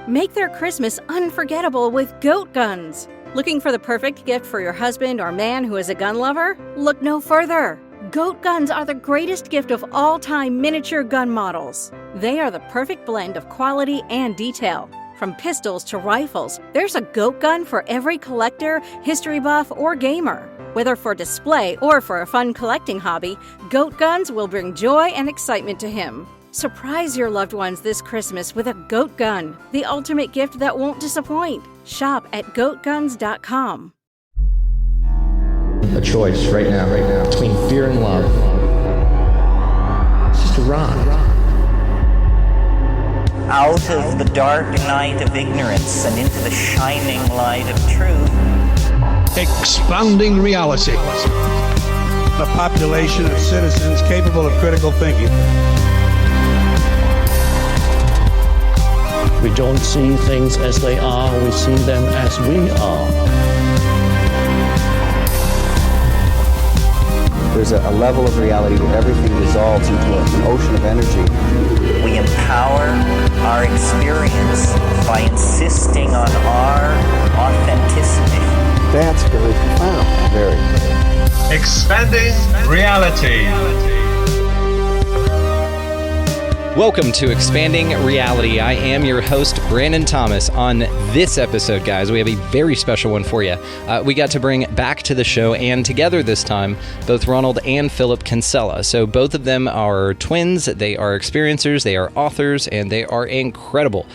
Make their Christmas unforgettable with goat guns. Looking for the perfect gift for your husband or man who is a gun lover? Look no further. Goat guns are the greatest gift of all time miniature gun models. They are the perfect blend of quality and detail. From pistols to rifles, there's a goat gun for every collector, history buff, or gamer. Whether for display or for a fun collecting hobby, goat guns will bring joy and excitement to him. Surprise your loved ones this Christmas with a goat gun, the ultimate gift that won't disappoint. Shop at goatguns.com. A choice right now, between fear and love. It's just a ride. Out of the dark night of ignorance and into the shining light of truth. Expanding reality. A population of citizens capable of critical thinking. We don't see things as they are, we see them as we are. There's a level of reality where everything dissolves into an ocean of energy. We empower our experience by insisting on our authenticity. That's very profound. Very. Expanding reality. Welcome to Expanding Reality. I am your host, Brandon Thomas. On this episode, guys, we have a very special one for you. We got to bring back to the show, and together this time, both Ronald and Philip Kinsella. So both of them are twins, they are experiencers, they are authors, and they are incredible.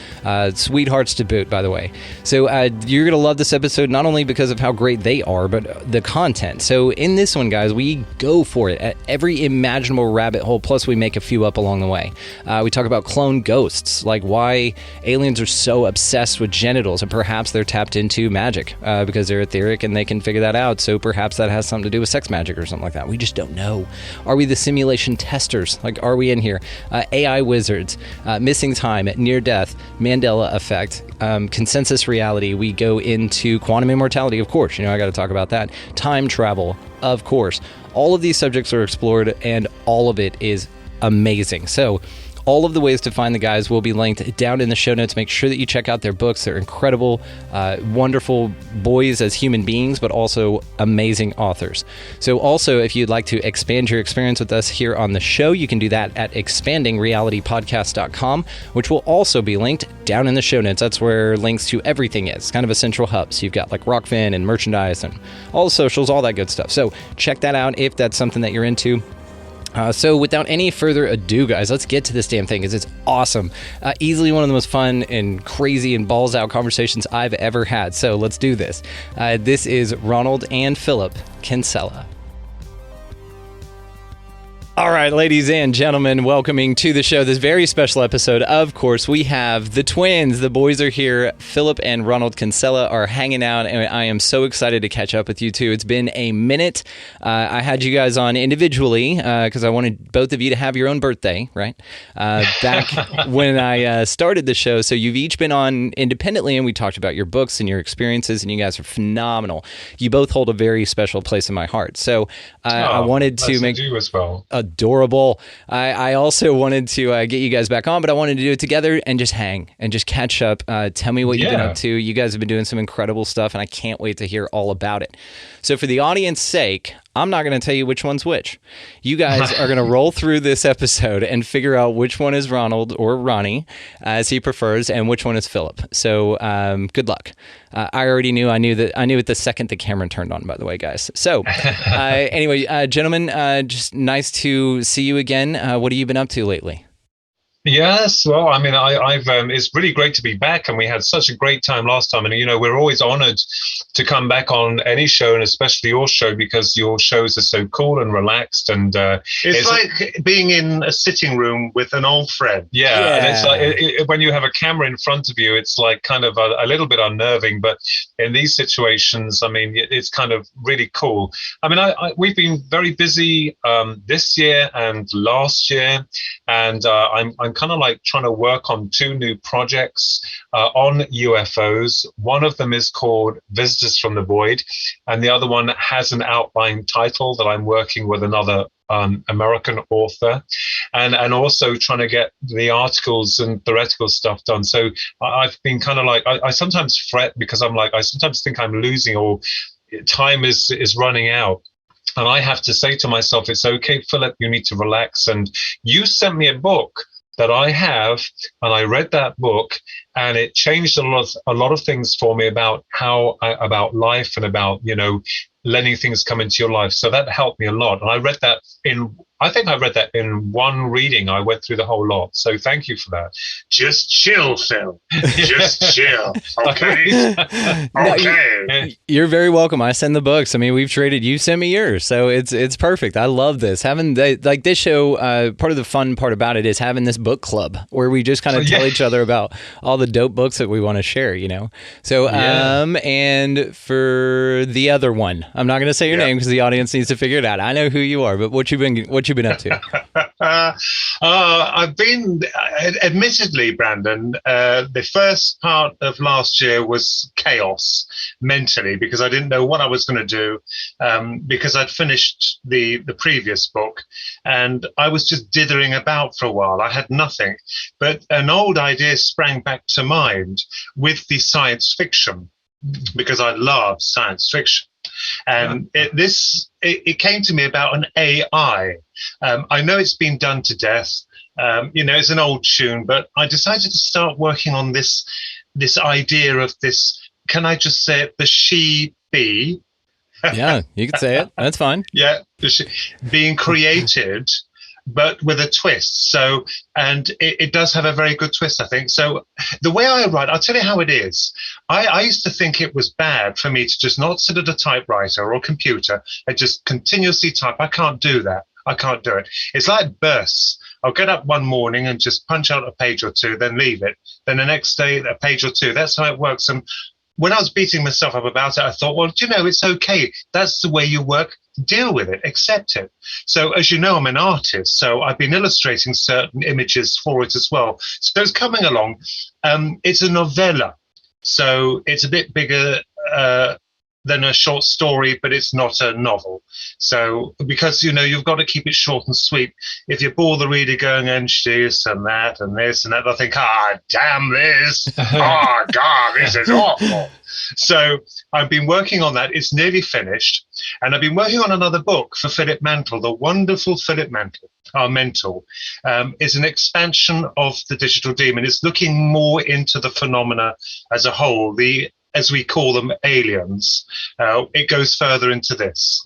Sweethearts to boot, by the way. So you're going to love this episode, not only because of how great they are, but the content. So in this one, guys, we go for it at every imaginable rabbit hole, plus we make a few up along the way. We talk about clone ghosts, like why aliens are so obsessed with genitals, and perhaps they're tapped into magic because they're etheric and they can figure that out. So perhaps that has something to do with sex magic or something like that. We just don't know. Are we the simulation testers? Like, are we in here? AI wizards, missing time, near death, Mandela effect, consensus reality. We go into quantum immortality, of course. I got to talk about that. Time travel, of course. All of these subjects are explored, and all of it is amazing. So all of the ways to find the guys will be linked down in the show notes. Make sure that you check out their books. They're incredible, wonderful boys as human beings, but also amazing authors. So also, if you'd like to expand your experience with us here on the show, you can do that at expandingrealitypodcast.com, which will also be linked down in the show notes. That's where links to everything is. It's kind of a central hub. So you've got like Rockfin and merchandise and all the socials, all that good stuff. So check that out if that's something that you're into. So without any further ado, guys, let's get to this damn thing, because it's awesome. Easily one of the most fun and crazy and balls out conversations I've ever had. So let's do this. This is Ronald and Philip Kinsella. All right, ladies and gentlemen, welcoming to the show this very special episode. Of course, we have the twins. The boys are here. Philip and Ronald Kinsella are hanging out, and I am so excited to catch up with you two. It's been a minute. I had you guys on individually because I wanted both of you to have your own birthday, right? Back when I started the show. So you've each been on independently, and we talked about your books and your experiences, and you guys are phenomenal. You both hold a very special place in my heart. So I wanted to make you as well. Adorable. I also wanted to get you guys back on, but I wanted to do it together and just hang and just catch up. Tell me what you've been up to. You guys have been doing some incredible stuff, and I can't wait to hear all about it. So for the audience's sake, I'm not going to tell you which one's which. You guys are going to roll through this episode and figure out which one is Ronald or Ronnie, as he prefers, and which one is Philip. So good luck. I already knew. I knew it the second the camera turned on, by the way, guys. So anyway, gentlemen, just nice to see you again. What have you been up to lately? Yes, well, I mean, I've it's really great to be back, and we had such a great time last time. And we're always honored to come back on any show, and especially your show, because your shows are so cool and relaxed. And it's like being in a sitting room with an old friend. Yeah. And it's like when you have a camera in front of you, it's like kind of a little bit unnerving. But in these situations, I mean, it's kind of really cool. I mean, we've been very busy this year and last year, and I'm kind of like trying to work on two new projects on UFOs. One of them is called Visitors from the Void, and the other one has an outline title that I'm working with another American author, and also trying to get the articles and theoretical stuff done. So I've been kind of like, I sometimes fret because I'm like, I sometimes think I'm losing, or time is running out. And I have to say to myself, it's okay, Philip, you need to relax. And you sent me a book that I have, and I read that book, and it changed a lot of things for me about about life and about, you know, letting things come into your life. So that helped me a lot. And I read that I think I read that in one reading. I went through the whole lot. So thank you for that. Just chill, Phil. Just chill. Okay. Okay. You're very welcome. I send the books. I mean, we've traded. You sent me yours, so it's perfect. I love this. Having like this show. Part of the fun part about it is having this book club where we just kind of tell each other about all the dope books that we want to share. You know. So and for the other one, I'm not going to say your name because the audience needs to figure it out. I know who you are, but what you been up to? I've been, admittedly, Brandon, the first part of last year was chaos mentally because I didn't know what I was going to do because I'd finished the previous book and I was just dithering about for a while. I had nothing, but an old idea sprang back to mind with the science fiction because I love science fiction. And it came to me about an AI. I know it's been done to death. You know, it's an old tune, but I decided to start working on this idea of this. Can I just say it? The she-bee. Yeah, you can say it. That's fine. Yeah, being created, but with a twist. So, and it does have a very good twist, I think. So the way I write, I'll tell you how it is. I used to think it was bad for me to just not sit at a typewriter or a computer and just continuously type. I can't do that. I can't do it. It's like bursts. I'll get up one morning and just punch out a page or two, then leave it. Then the next day, a page or two. That's how it works. And when I was beating myself up about it, I thought, well, you know, it's okay. That's the way you work. Deal with it, accept it. So as you know, I'm an artist, so I've been illustrating certain images for it as well. So it's coming along. It's a novella, so it's a bit bigger than a short story, but it's not a novel. So because, you know, you've got to keep it short and sweet. If you bore the reader going and this and that and this and that, they'll think, damn this. Oh, God, this is awful. So I've been working on that. It's nearly finished. And I've been working on another book for Philip Mantle, the wonderful Philip Mantle. Our mental is an expansion of the digital demon. It's looking more into the phenomena as a whole, as we call them, aliens. It goes further into this.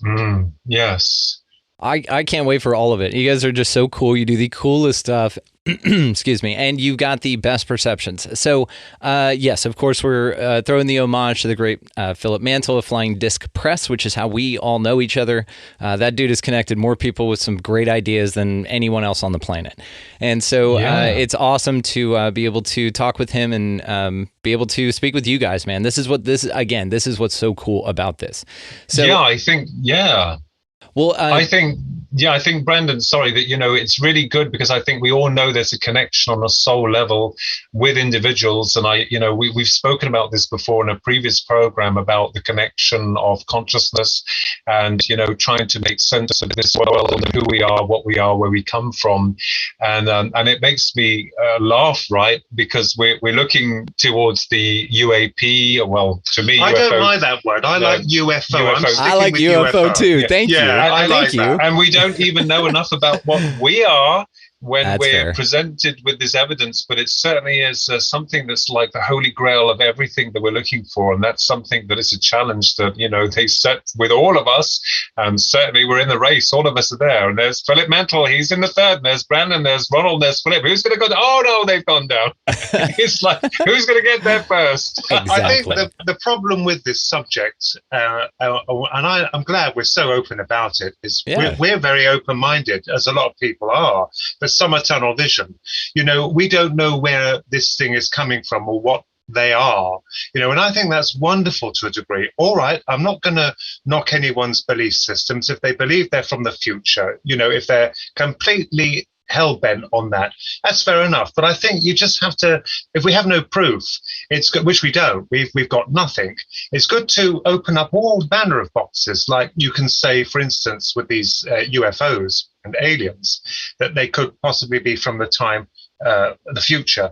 Yes. I can't wait for all of it. You guys are just so cool. You do the coolest stuff. Excuse me. And you've got the best perceptions. So, yes, of course, we're throwing the homage to the great Philip Mantle of Flying Disc Press, which is how we all know each other. That dude has connected more people with some great ideas than anyone else on the planet. And so it's awesome to be able to talk with him and be able to speak with you guys, man. This is what's so cool about this. So, yeah, I think, Well, I think, Brandon, sorry, that, you know, it's really good because I think we all know there's a connection on a soul level with individuals. And we've spoken about this before in a previous program about the connection of consciousness and, you know, trying to make sense of this world and who we are, what we are, where we come from. And it makes me laugh, right? Because we're looking towards the UAP. Well, to me, I UFO, don't like that word. I like UFO. I like UFO too. Thank you. I Thank like you. that. And we don't even know enough about what we are when That's we're fair. presented with this evidence, but it certainly is something that's like the holy grail of everything that we're looking for. And that's something that is a challenge that, you know, they set with all of us. And certainly we're in the race. All of us are there. And there's Philip Mantle. He's in the third. And there's Brandon. There's Ronald. There's Philip. Who's going to go? Oh, no, they've gone down. It's like, who's going to get there first? Exactly. I think the problem with this subject, and I'm glad we're so open about it, is we're very open-minded, as a lot of people are. But some are tunnel vision. You know, we don't know where this thing is coming from or what they are, you know, and I think that's wonderful to a degree. All right, I'm not going to knock anyone's belief systems. If they believe they're from the future, you know, if they're completely hell-bent on that, that's fair enough. But I think you just have to, if we have no proof, it's good, which we don't, we've got nothing, it's good to open up all manner of boxes. Like you can say, for instance, with these UFOs, and aliens, that they could possibly be from the time, the future,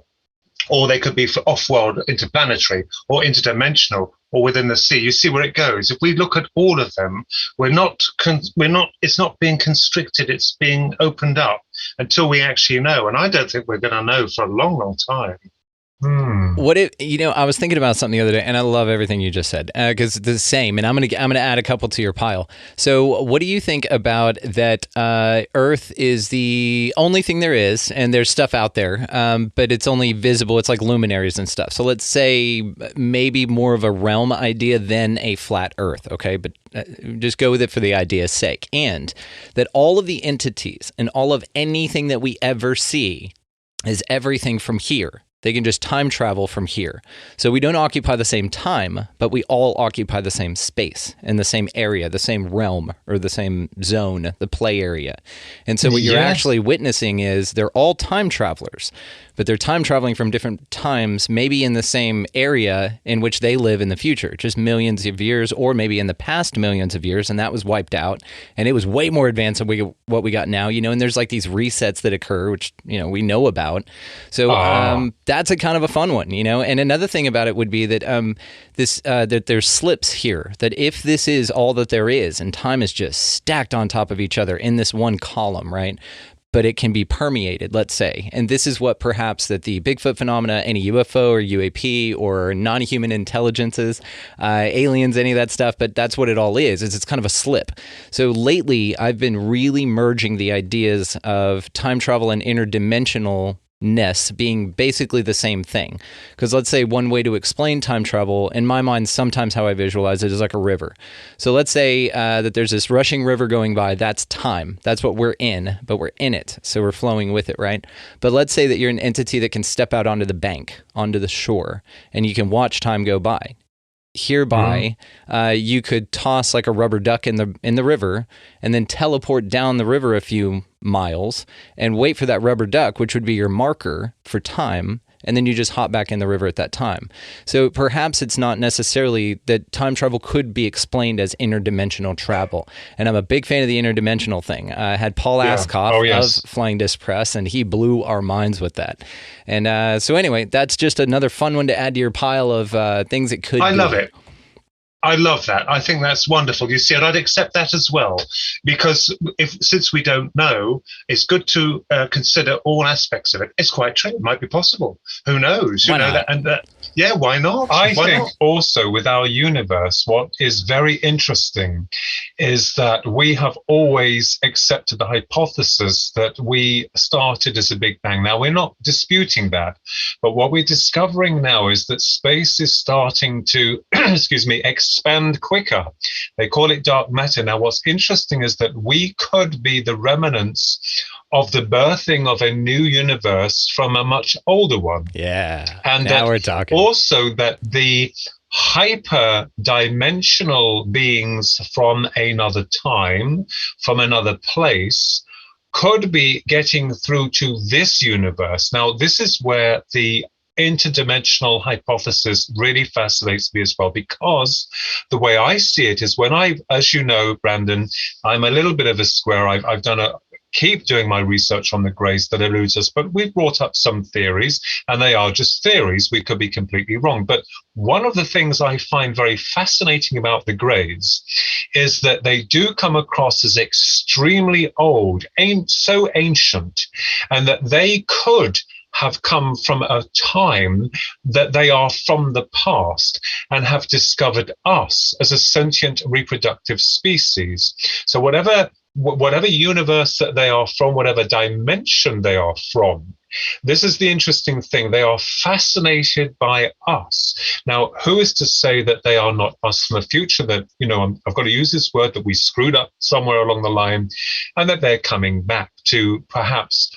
or they could be off-world, interplanetary, or interdimensional, or within the sea. You see where it goes. If we look at all of them, it's not being constricted, it's being opened up until we actually know. And I don't think we're going to know for a long, long time. What if, I was thinking about something the other day, and I love everything you just said, because it's the same, and I'm gonna add a couple to your pile. So what do you think about that? Earth is the only thing there is, and there's stuff out there, but it's only visible. It's like luminaries and stuff. So let's say maybe more of a realm idea than a flat Earth, okay? But just go with it for the idea's sake. And that all of the entities and all of anything that we ever see is everything from here. They can just time travel from here. So we don't occupy the same time, but we all occupy the same space and the same area, the same realm or the same zone, the play area. And so what you're actually witnessing is they're all time travelers, but they're time traveling from different times, maybe in the same area in which they live in the future, just millions of years, or maybe in the past millions of years, and that was wiped out. And it was way more advanced than what we got now, and there's like these resets that occur, which, we know about. So that's a kind of a fun one, And another thing about it would be that that there's slips here, that if this is all that there is, and time is just stacked on top of each other in this one column, right? But it can be permeated, let's say. And this is what perhaps that the Bigfoot phenomena, any UFO or UAP or non-human intelligences, aliens, any of that stuff, but that's what it all is it's kind of a slip. So lately, I've been really merging the ideas of time travel and interdimensionalness being basically the same thing. Because let's say one way to explain time travel, in my mind, sometimes how I visualize it is like a river. So let's say that there's this rushing river going by. That's time. That's what we're in, but we're in it. So we're flowing with it, right? But let's say that you're an entity that can step out onto the bank, onto the shore, and you can watch time go by. Hereby, you could toss like a rubber duck in the river and then teleport down the river a few miles and wait for that rubber duck, which would be your marker for time, and then you just hop back in the river at that time. So perhaps it's not necessarily that time travel could be explained as interdimensional travel. And I'm a big fan of the interdimensional thing. I had Paul Askoff of Flying Disc Press, and he blew our minds with that. And so anyway, that's just another fun one to add to your pile of things it could be. I love it. I love that. I think that's wonderful. You see, and I'd accept that as well, because since we don't know, it's good to consider all aspects of it. It's quite true. It might be possible. Who knows? Why not? Why not? I think also with our universe, what is very interesting is that we have always accepted the hypothesis that we started as a Big Bang. Now, we're not disputing that, but what we're discovering now is that space is starting to, expand quicker. They call it dark matter. Now, what's interesting is that we could be the remnants of the birthing of a new universe from a much older one. Yeah. And now we're talking. Also that the hyper-dimensional beings from another time, from another place, could be getting through to this universe. Now, this is where the interdimensional hypothesis really fascinates me as well, because the way I see it is when as you know, Brandon, I'm a little bit of a square. I've keep doing my research on the Greys that eludes us, but we've brought up some theories, and they are just theories. We could be completely wrong. But one of the things I find very fascinating about the Greys is that they do come across as extremely old, so ancient, and that they could have come from a time that they are from the past and have discovered us as a sentient reproductive species. So whatever universe that they are from, whatever dimension they are from, this is the interesting thing. They are fascinated by us. Now, who is to say that they are not us from the future, that, I've got to use this word, that we screwed up somewhere along the line, and that they're coming back to perhaps,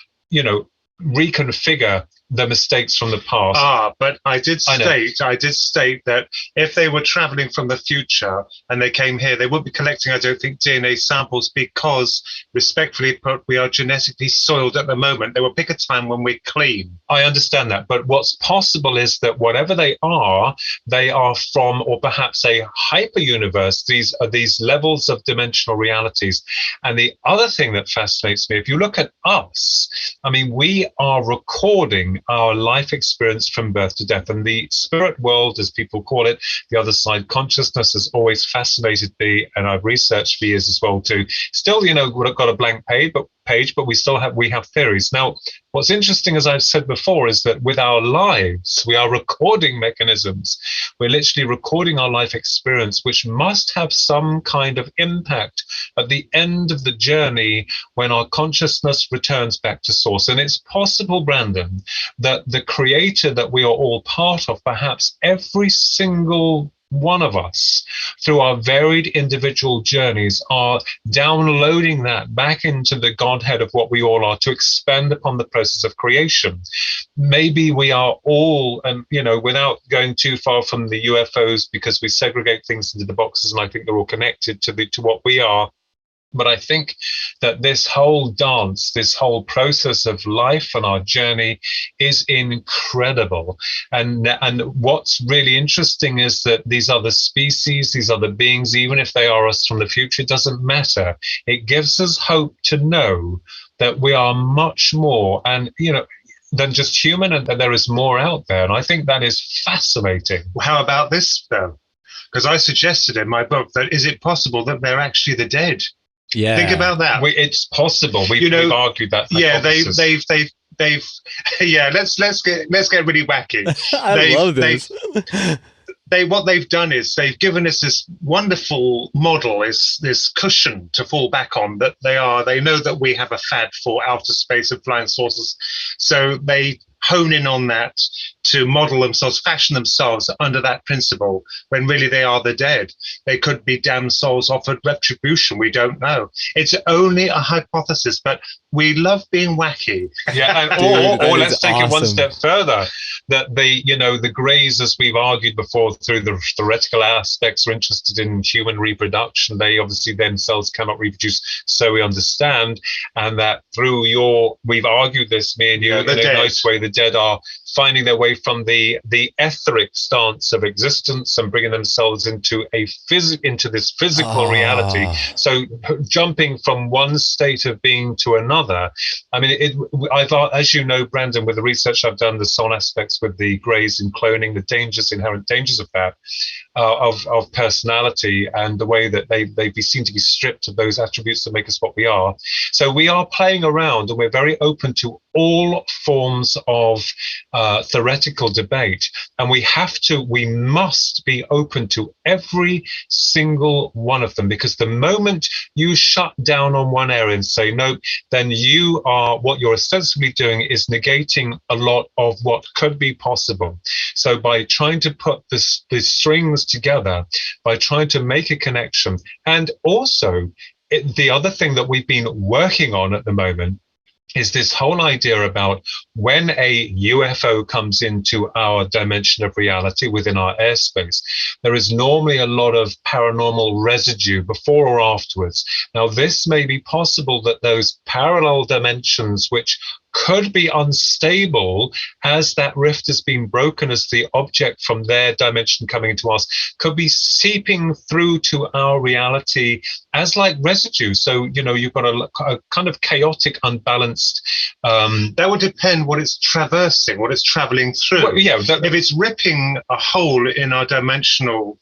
reconfigure the mistakes from the past. But I did state that if they were traveling from the future and they came here, they wouldn't be collecting, I don't think, DNA samples because, respectfully put, we are genetically soiled at the moment. They will pick a time when we're clean. I understand that, but what's possible is that whatever they are from, or perhaps a hyper universe. These are these levels of dimensional realities. And the other thing that fascinates me, if you look at us, I mean, we are recording our life experience from birth to death, and the spirit world, as people call it, the other side consciousness, has always fascinated me, and I've researched for years as well too. Still, we've got a blank page, but we have theories. Now, what's interesting, as I've said before, is that with our lives, we are recording mechanisms. We're literally recording our life experience, which must have some kind of impact at the end of the journey when our consciousness returns back to source. And it's possible, Brandon, that the creator that we are all part of, perhaps every single one of us, through our varied individual journeys, are downloading that back into the Godhead of what we all are to expand upon the process of creation. Maybe we are all, without going too far from the UFOs, because we segregate things into the boxes, and I think they're all connected to what we are. But I think that this whole dance, this whole process of life and our journey is incredible. And what's really interesting is that these other species, these other beings, even if they are us from the future, it doesn't matter. It gives us hope to know that we are much more than just human, and that there is more out there. And I think that is fascinating. How about this, though? Because I suggested in my book that is it possible that they're actually the dead? Yeah, think about that. It's possible. We've argued that. Yeah, they've. Yeah, let's get really wacky. I love this. What they've done is they've given us this wonderful model, this cushion to fall back on. That they know that we have a fad for outer space and flying saucers, so they hone in on that to model themselves, fashion themselves under that principle, when really they are the dead. They could be damned souls offered retribution. We don't know. It's only a hypothesis, but we love being wacky. Yeah, or let's take it one step further. That the Greys, as we've argued before, through the theoretical aspects, are interested in human reproduction. They obviously themselves cannot reproduce, so we understand. And that we've argued this, me and you, in a nice way, the dead are finding their way from the etheric stance of existence and bringing themselves into this physical reality. So jumping from one state of being to another. I mean, as you know, Brandon, with the research I've done, the soul aspects with the Greys and cloning, the inherent dangers of that, of personality, and the way that they seem to be stripped of those attributes that make us what we are. So we are playing around, and we're very open to all forms of theoretical debate, and we must be open to every single one of them, because the moment you shut down on one area and say no, then what you're ostensibly doing is negating a lot of what could be possible. So by trying to put the strings together, by trying to make a connection, and also the other thing that we've been working on at the moment is this whole idea about when a UFO comes into our dimension of reality within our airspace, there is normally a lot of paranormal residue before or afterwards. Now, this may be possible that those parallel dimensions, which could be unstable as that rift has been broken, as the object from their dimension coming into us, could be seeping through to our reality as like residue. So, you've got a kind of chaotic, unbalanced... that would depend what it's traversing, what it's traveling through. Well, yeah, if it's ripping a hole in our dimensional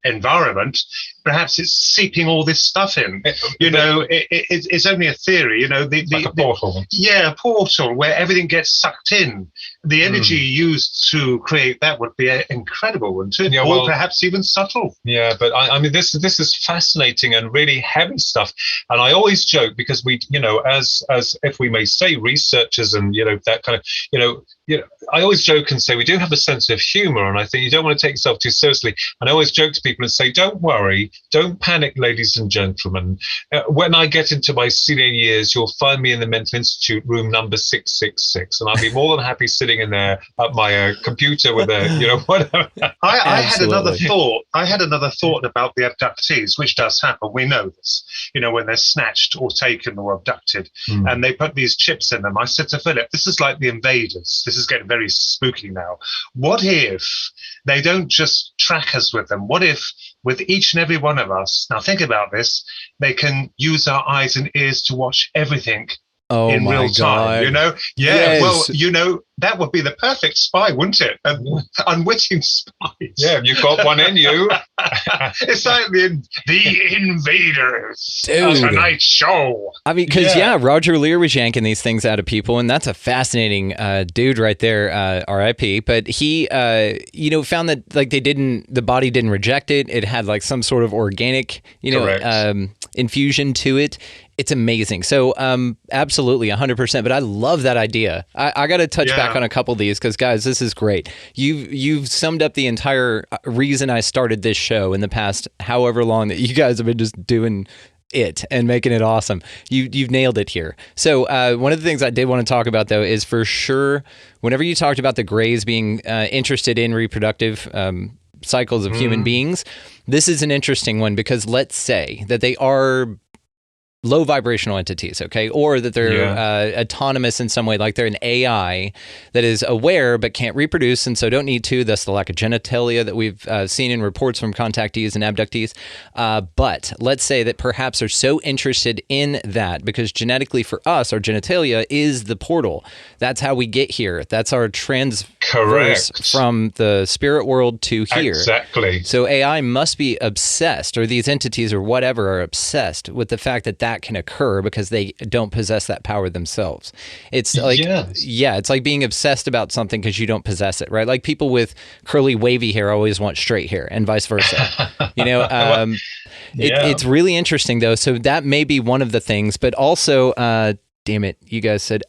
environment, perhaps it's seeping all this stuff in. It's only a theory, like a portal. Yeah, a portal where everything gets sucked in. the energy used to create that would be incredible, wouldn't it? Yeah, or well, perhaps even subtle. Yeah, but I mean, this is fascinating and really heavy stuff. And I always joke because we, as if we may say, researchers and that kind of, I always joke and say we do have a sense of humor, and I think you don't want to take yourself too seriously. And I always joke to people and say, don't worry, don't panic, ladies and gentlemen. When I get into my senior years, you'll find me in the Mental Institute room number 666, and I'll be more than happy sitting in there at my computer with whatever. I had another thought. I had another thought about the abductees, which does happen. We know this, when they're snatched or taken or abducted, and they put these chips in them. I said to Philip, this is like the invaders. This is getting very spooky now. What if they don't just track us with them? What if with each and every one of us, now think about this, they can use our eyes and ears to watch everything in real time, Yeah, yes. Well, that would be the perfect spy, wouldn't it? Unwitting spies. Yeah, you've got one in you. It's like the Invaders Tonight Show. I mean, because Roger Lear was yanking these things out of people, and that's a fascinating dude right there, R.I.P. But he, found that like the body didn't reject it. It had like some sort of organic, infusion to it. It's amazing. So absolutely 100%. But I love that idea. I got to touch back on a couple of these because, guys, this is great. You've summed up the entire reason I started this show in the past however long that you guys have been just doing it and making it awesome. You've nailed it here. So one of the things I did want to talk about, though, is for sure whenever you talked about the Greys being interested in reproductive cycles of human beings, this is an interesting one because let's say that they are low vibrational entities, okay? Or that they're autonomous in some way, like they're an AI that is aware but can't reproduce and so don't need to, thus the lack of genitalia that we've seen in reports from contactees and abductees. But let's say that perhaps they're so interested in that because genetically for us, our genitalia is the portal. That's how we get here. That's our transverse from the spirit world to here. Exactly. So AI must be obsessed, or these entities or whatever are obsessed with the fact that can occur because they don't possess that power themselves. It's like, it's like being obsessed about something because you don't possess it, right? Like people with curly, wavy hair always want straight hair and vice versa. It's really interesting though. So that may be one of the things, but also, damn it, you guys said,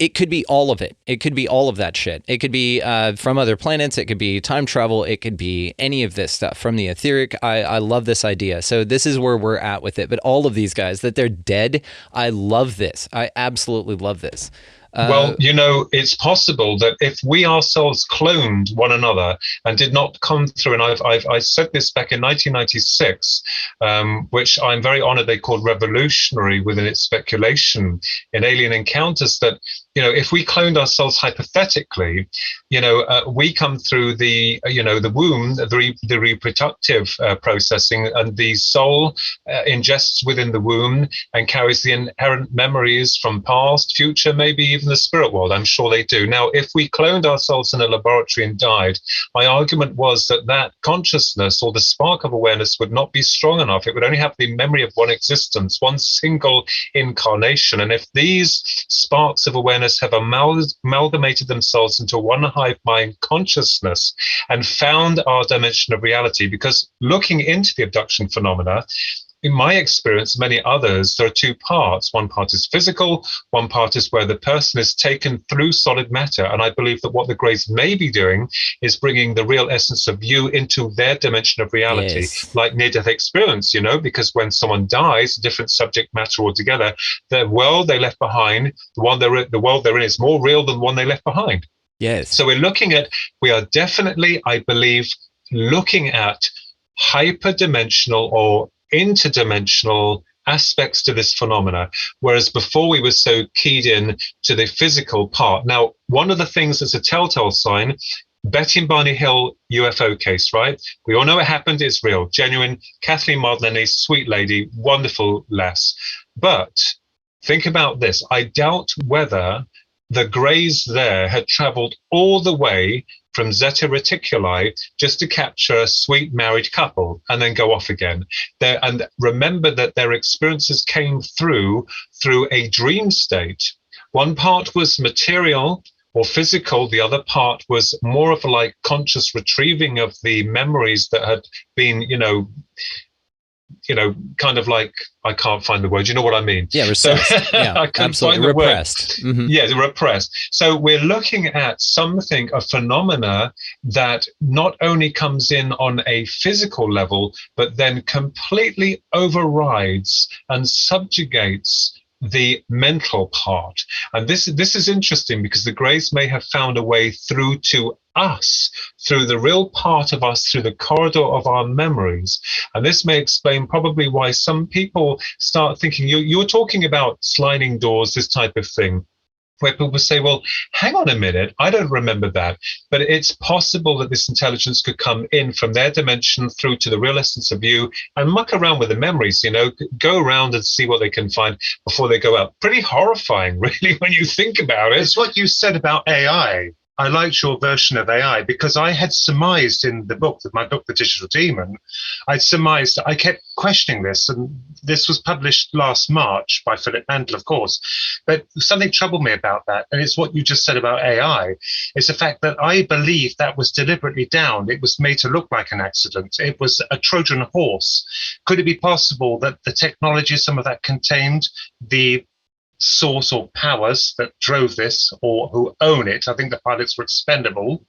it could be all of it. It could be all of that shit. It could be from other planets. It could be time travel. It could be any of this stuff from the etheric. I love this idea. So this is where we're at with it. But all of these guys, that they're dead, I love this. I absolutely love this. Well, it's possible that if we ourselves cloned one another and did not come through, and I said this back in 1996, which I'm very honored they called revolutionary within its speculation in Alien Encounters, that if we cloned ourselves hypothetically, we come through the womb, the reproductive processing, and the soul ingests within the womb and carries the inherent memories from past, future, maybe even the spirit world. I'm sure they do. Now, if we cloned ourselves in a laboratory and died, my argument was that consciousness or the spark of awareness would not be strong enough. It would only have the memory of one existence, one single incarnation. And if these sparks of awareness have amalgamated themselves into one hive mind consciousness and found our dimension of reality, because looking into the abduction phenomena, in my experience, many others, there are two parts. One part is physical, one part is where the person is taken through solid matter. And I believe that what the Greys may be doing is bringing the real essence of you into their dimension of reality, like near-death experience, because when someone dies, a different subject matter altogether, the world they left behind, the world they're in is more real than the one they left behind. Yes. So we are definitely, I believe, looking at hyperdimensional or interdimensional aspects to this phenomena, whereas before we were so keyed in to the physical part. Now, one of the things that's a telltale sign, Betty and Barney Hill UFO case, right? We all know it happened. It's real, genuine. Kathleen Mardenay, sweet lady, wonderful lass. But think about this. I doubt whether the Greys there had traveled all the way from Zeta Reticuli just to capture a sweet married couple and then go off again. And remember that their experiences came through a dream state. One part was material, or physical. The other part was more of a like conscious retrieving of the memories that had been, kind of like, I can't find the word. You know what I mean? Yeah, repressed. Yeah, I couldn't absolutely. find the Repressed. word. Mm-hmm. Yeah, repressed. So we're looking at something, a phenomena that not only comes in on a physical level, but then completely overrides and subjugates the mental part. And this is interesting because the Greys may have found a way through to us, through the real part of us, through the corridor of our memories. And this may explain probably why some people start thinking, you're talking about sliding doors, this type of thing, where people say, well, hang on a minute, I don't remember that. But it's possible that this intelligence could come in from their dimension through to the real essence of you and muck around with the memories, go around and see what they can find before they go out. Pretty horrifying, really, when you think about it. It's what you said about AI. I liked your version of AI because I had surmised in the book, my book, The Digital Demon, I kept questioning this, and this was published last March by Philip Mandela, of course, but something troubled me about that, and it's what you just said about AI. It's the fact that I believe that was deliberately downed. It was made to look like an accident. It was a Trojan horse. Could it be possible that the technology, some of that contained the source or powers that drove this or who own it? I think the pilots were expendable.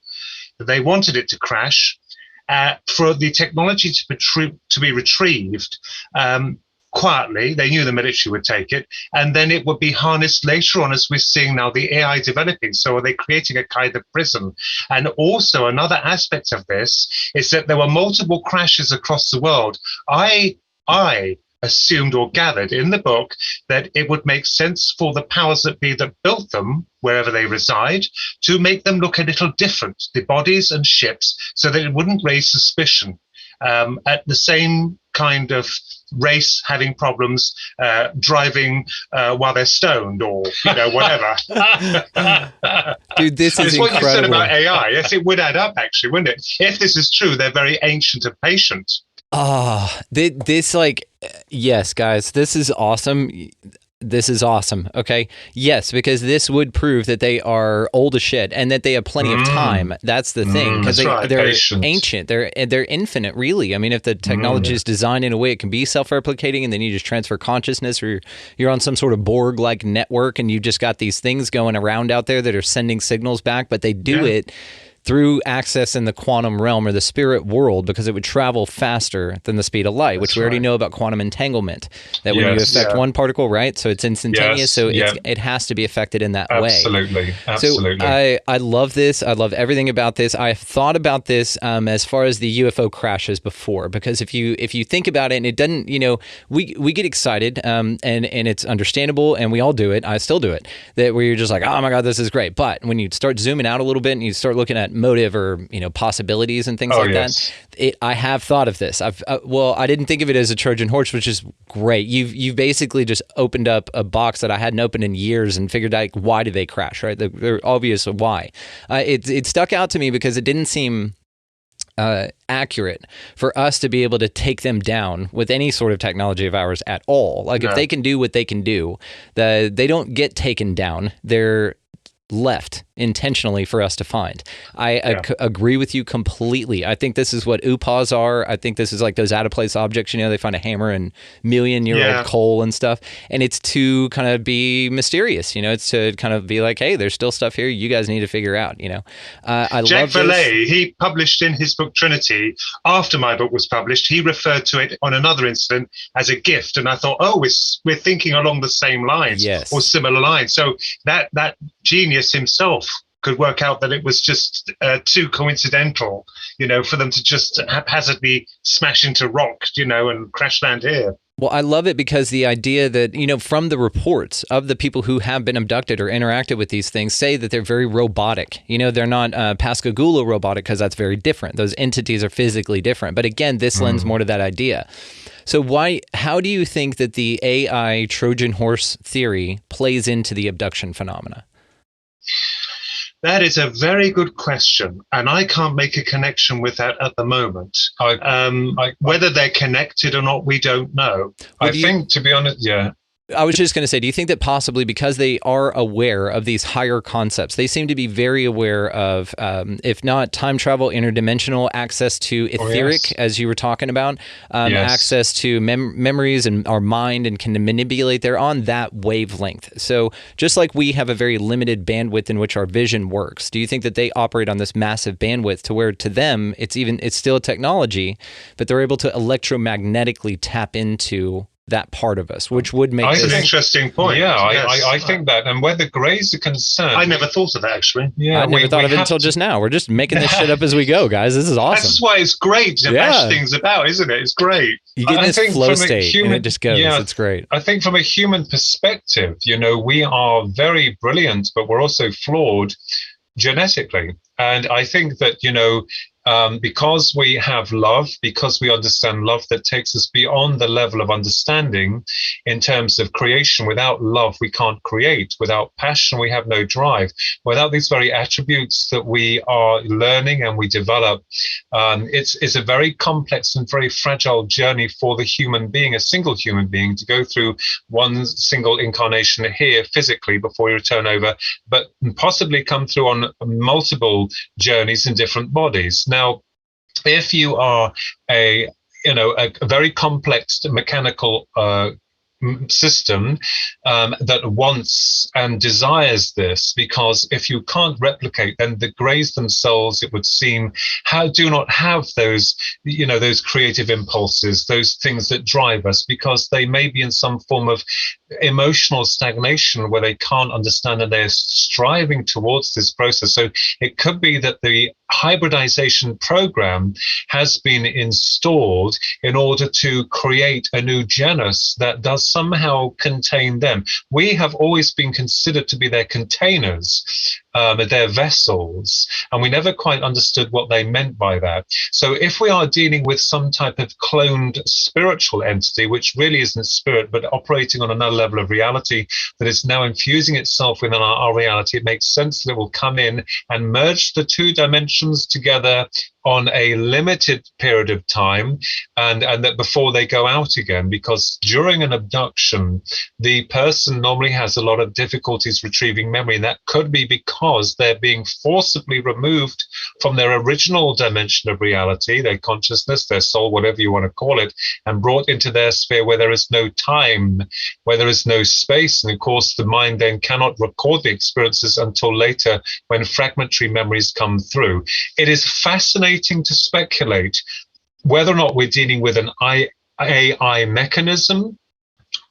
They wanted it to crash for the technology to be retrieved quietly. They knew the military would take it, and then it would be harnessed later on, as we're seeing now the AI developing. So are they creating a kind of prison? And also another aspect of this is that there were multiple crashes across the world. I assumed or gathered in the book that it would make sense for the powers that be that built them, wherever they reside, to make them look a little different, the bodies and ships, so that it wouldn't raise suspicion. At the same kind of race having problems driving while they're stoned or whatever. Dude, this is incredible. What you said about AI. Yes, it would add up, actually, wouldn't it? If this is true, they're very ancient and patient. Yes, guys, this is awesome. This is awesome. Okay. Yes, because this would prove that they are old as shit and that they have plenty of time. That's the thing, because they're patient. Ancient. They're infinite, really. I mean, if the technology is designed in a way it can be self-replicating, and then you just transfer consciousness, or you're on some sort of Borg-like network, and you've just got these things going around out there that are sending signals back, but they do it through access in the quantum realm or the spirit world, because it would travel faster than the speed of light, which we already know about quantum entanglement, that when you affect one particle, right? So it's instantaneous. So it has to be affected in that way. Absolutely. So I love this. I love everything about this. I've thought about this as far as the UFO crashes before, because if you think about it, and it doesn't, we get excited and it's understandable, and we all do it. I still do it, that where you're just like, oh my God, this is great. But when you start zooming out a little bit and you start looking at motive or possibilities and things that, I have thought of this. I didn't think of it as a Trojan horse, which is great. You've basically just opened up a box that I hadn't opened in years and figured out why did they crash, right? They're obvious why. It stuck out to me because it didn't seem accurate for us to be able to take them down with any sort of technology of ours at all. Like if they can do what they can do, they don't get taken down. They're left intentionally for us to find. I agree with you completely. I think this is what UPAs are. I think this is like those out of place objects, they find a hammer in million-year-old coal and stuff. And it's to kind of be mysterious, it's to kind of be like, hey, there's still stuff here you guys need to figure out, I Jack love Verlet, he published in his book Trinity, after my book was published, he referred to it on another incident as a gift. And I thought, we're thinking along the same lines or similar lines. So that genius himself could work out that it was just too coincidental, for them to just haphazardly smash into rock, and crash land here. Well, I love it because the idea that, from the reports of the people who have been abducted or interacted with these things say that they're very robotic. They're not Pascagoula robotic, because that's very different. Those entities are physically different. But again, this lends more to that idea. So how do you think that the AI Trojan horse theory plays into the abduction phenomena? That is a very good question, and I can't make a connection with that at the moment. Whether they're connected or not, we don't know. I think, to be honest, I was just going to say, do you think that possibly because they are aware of these higher concepts, they seem to be very aware of, if not time travel, interdimensional access to etheric, as you were talking about, access to memories and our mind and can manipulate, they're on that wavelength. So just like we have a very limited bandwidth in which our vision works, do you think that they operate on this massive bandwidth to where to them, it's still a technology, but they're able to electromagnetically tap into that part of us, which would make That's an interesting point. Yeah, yes. I think that. And where the Greys are concerned... I never thought of that, actually. Yeah, I never thought of it until just now. We're just making this shit up as we go, guys. This is awesome. That's why it's great to bash things about, isn't it? It's great. You get in this flow state and it just goes. It's great. I think from a human perspective, we are very brilliant, but we're also flawed genetically. And I think that, because we have love, because we understand love that takes us beyond the level of understanding in terms of creation. Without love, we can't create. Without passion, we have no drive. Without these very attributes that we are learning and we develop, it's a very complex and very fragile journey for the human being, a single human being, to go through one single incarnation here physically before we return over, but possibly come through on multiple journeys in different bodies. Now, if you are a very complex mechanical system that wants and desires this, because if you can't replicate, then the Greys themselves, it would seem, do not have those those creative impulses, those things that drive us, because they may be in some form of emotional stagnation where they can't understand and they're striving towards this process. So it could be that the hybridization program has been installed in order to create a new genus that does somehow contain them. We have always been considered to be their containers, their vessels, and we never quite understood what they meant by that. So if we are dealing with some type of cloned spiritual entity, which really isn't spirit, but operating on another level of reality that is now infusing itself within our reality, it makes sense that it will come in and merge the two dimensions together on a limited period of time, and that before they go out again, because during an abduction, the person normally has a lot of difficulties retrieving memory, and that could be because they're being forcibly removed from their original dimension of reality, their consciousness, their soul, whatever you want to call it, and brought into their sphere where there is no time, where there is no space. And of course, the mind then cannot record the experiences until later when fragmentary memories come through. It is fascinating to speculate whether or not we're dealing with an AI mechanism,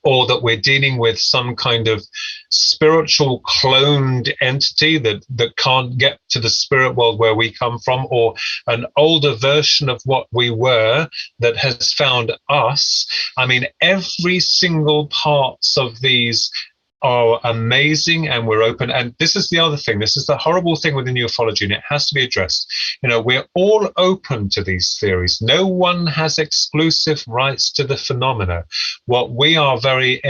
or that we're dealing with some kind of spiritual cloned entity that can't get to the spirit world where we come from, or an older version of what we were that has found us. I mean, every single parts of these are amazing, and we're open. And this is the other thing. This is the horrible thing within ufology, and it has to be addressed. We're all open to these theories. No one has exclusive rights to the phenomena. What we are very,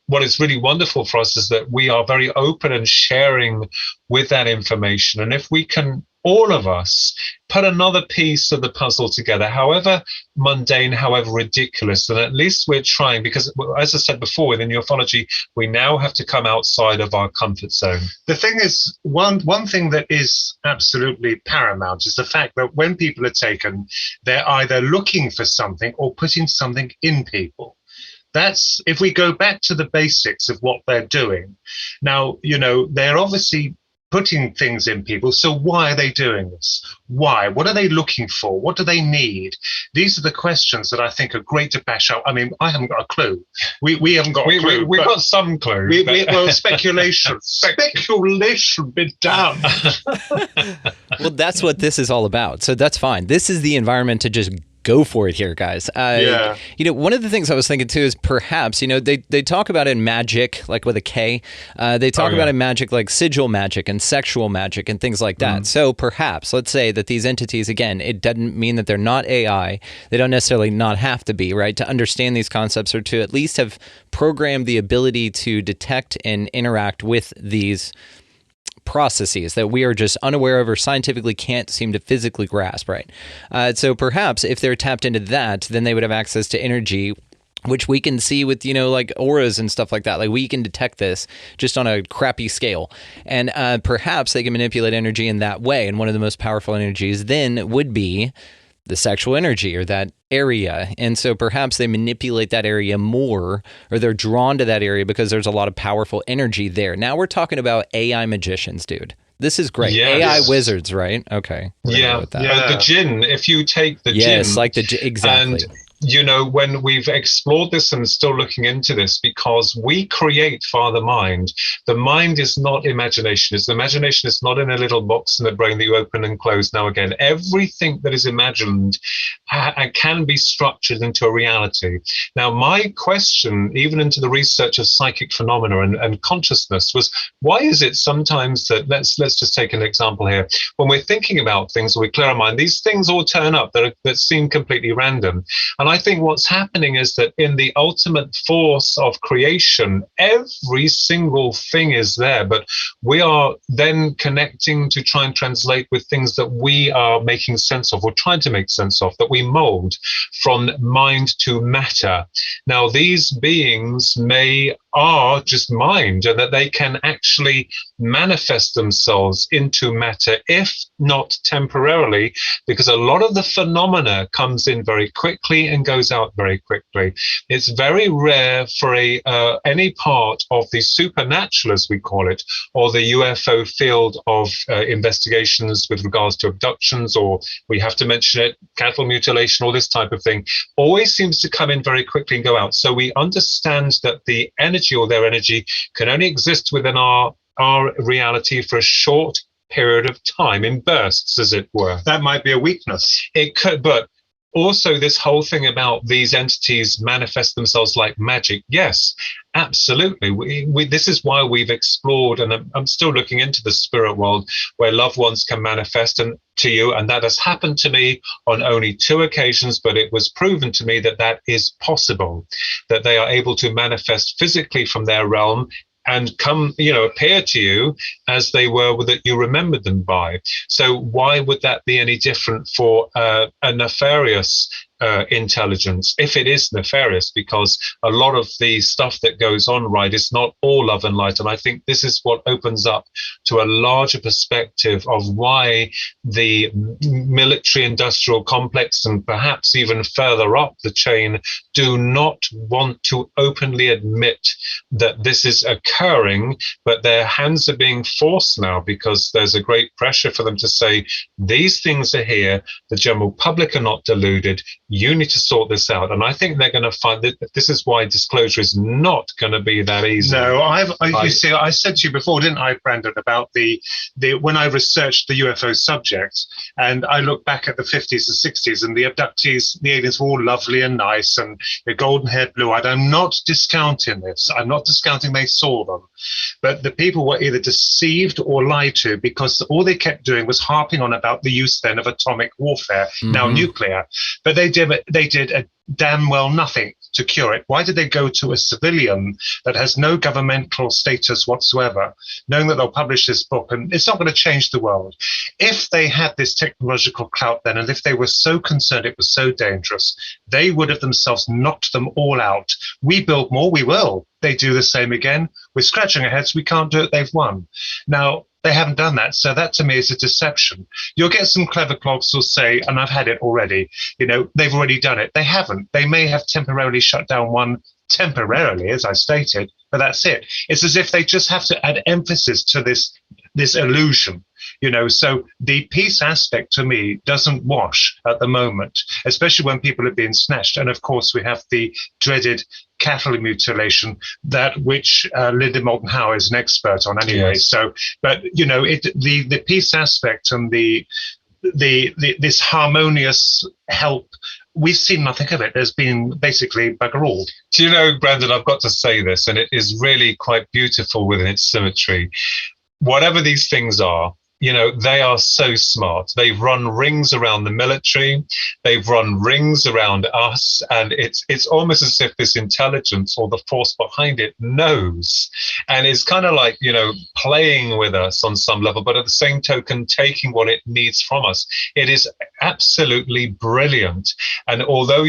what is really wonderful for us is that we are very open and sharing with that information. And if we can, all of us, put another piece of the puzzle together, however mundane, however ridiculous, then at least we're trying, because as I said before, within ufology, we now have to come outside of our comfort zone. The thing is, one thing that is absolutely paramount is the fact that when people are taken, they're either looking for something or putting something in people. That's, if we go back to the basics of what they're doing. Now, they're obviously putting things in people. So why are they doing this? Why? What are they looking for? What do they need? These are the questions that I think are great to bash out. I mean, I haven't got a clue. We haven't got a clue. We've got some clue. Well, speculation. Speculation been done. Well, that's what this is all about. So that's fine. This is the environment to just go for it here, guys. One of the things I was thinking too is perhaps, they talk about in magic, like with a K, they talk about in magic like sigil magic and sexual magic and things like that. So perhaps, let's say that these entities, again, it doesn't mean that they're not AI. They don't necessarily not have to be, right? To understand these concepts, or to at least have programmed the ability to detect and interact with these processes that we are just unaware of or scientifically can't seem to physically grasp, right? So perhaps if they're tapped into that, then they would have access to energy which we can see with, like auras and stuff like that. Like we can detect this just on a crappy scale. And perhaps they can manipulate energy in that way. And one of the most powerful energies then would be the sexual energy or that area. And so perhaps they manipulate that area more, or they're drawn to that area because there's a lot of powerful energy there. Now we're talking about AI magicians, dude. This is great. Yes. AI wizards, right? Okay. Yeah. The jinn, if you take the jinn. Yes, like the exactly. And when we've explored this and still looking into this, because we create via the mind is not imagination. The imagination is not in a little box in the brain that you open and close now again. Everything that is imagined can be structured into a reality. Now, my question, even into the research of psychic phenomena and consciousness, was why is it sometimes that, let's just take an example here, when we're thinking about things, we clear our mind, these things all turn up that seem completely random. And I think what's happening is that in the ultimate force of creation, every single thing is there, but we are then connecting to try and translate with things that we are making sense of or trying to make sense of, that we mold from mind to matter. Now, these beings are just mind, and that they can actually manifest themselves into matter, if not temporarily, because a lot of the phenomena comes in very quickly and goes out very quickly. It's very rare for any part of the supernatural, as we call it, or the UFO field of investigations with regards to abductions, or we have to mention it, cattle mutilation, all this type of thing, always seems to come in very quickly and go out. So we understand that the energy or their energy can only exist within our reality for a short period of time, in bursts, as it were. That might be a weakness. It could, but also this whole thing about these entities manifest themselves like magic. Yes, absolutely. We this is why we've explored, and I'm still looking into the spirit world, where loved ones can manifest to you, and that has happened to me on only 2 occasions, but it was proven to me that is possible, that they are able to manifest physically from their realm and come, appear to you as they were that you remembered them by. So why would that be any different for a nefarious intelligence, if it is nefarious? Because a lot of the stuff that goes on, right, is not all love and light. And I think this is what opens up to a larger perspective of why the military industrial complex, and perhaps even further up the chain, do not want to openly admit that this is occurring, but their hands are being forced now because there's a great pressure for them to say, these things are here, the general public are not deluded, you need to sort this out. And I think they're going to find that this is why disclosure is not going to be that easy. No, I said to you before, didn't I, Brandon, about the when I researched the UFO subject, and I look back at the 50s and 60s, and the abductees, the aliens were all lovely and nice, and they're golden-haired, blue-eyed. I'm not discounting this. I'm not discounting they saw them. But the people were either deceived or lied to, because all they kept doing was harping on about the use then of atomic warfare, now nuclear. But they did a damn well nothing to cure it. Why did they go to a civilian that has no governmental status whatsoever, knowing that they'll publish this book and it's not going to change the world? If they had this technological clout then, and if they were so concerned it was so dangerous, they would have themselves knocked them all out. We build more, we will. They do the same again. We're scratching our heads, we can't do it, they've won. Now, they haven't done that. So that to me is a deception. You'll get some clever clogs who'll say, and I've had it already, they've already done it. They haven't. They may have temporarily shut down one, temporarily, as I stated, but that's it. It's as if they just have to add emphasis to this illusion. So the peace aspect to me doesn't wash at the moment, especially when people are being snatched. And of course, we have the dreaded cattle mutilation, that which Linda Moulton Howe is an expert on anyway. Yes. So, but the peace aspect and this harmonious help, we've seen nothing of it. There's been basically bugger all. Do you know, Brandon, I've got to say this, and it is really quite beautiful within its symmetry. Whatever these things are, they are so smart. They've run rings around the military. They've run rings around us. And it's almost as if this intelligence or the force behind it knows. And it's kind of like, playing with us on some level, but at the same token, taking what it needs from us. It is absolutely brilliant. And although,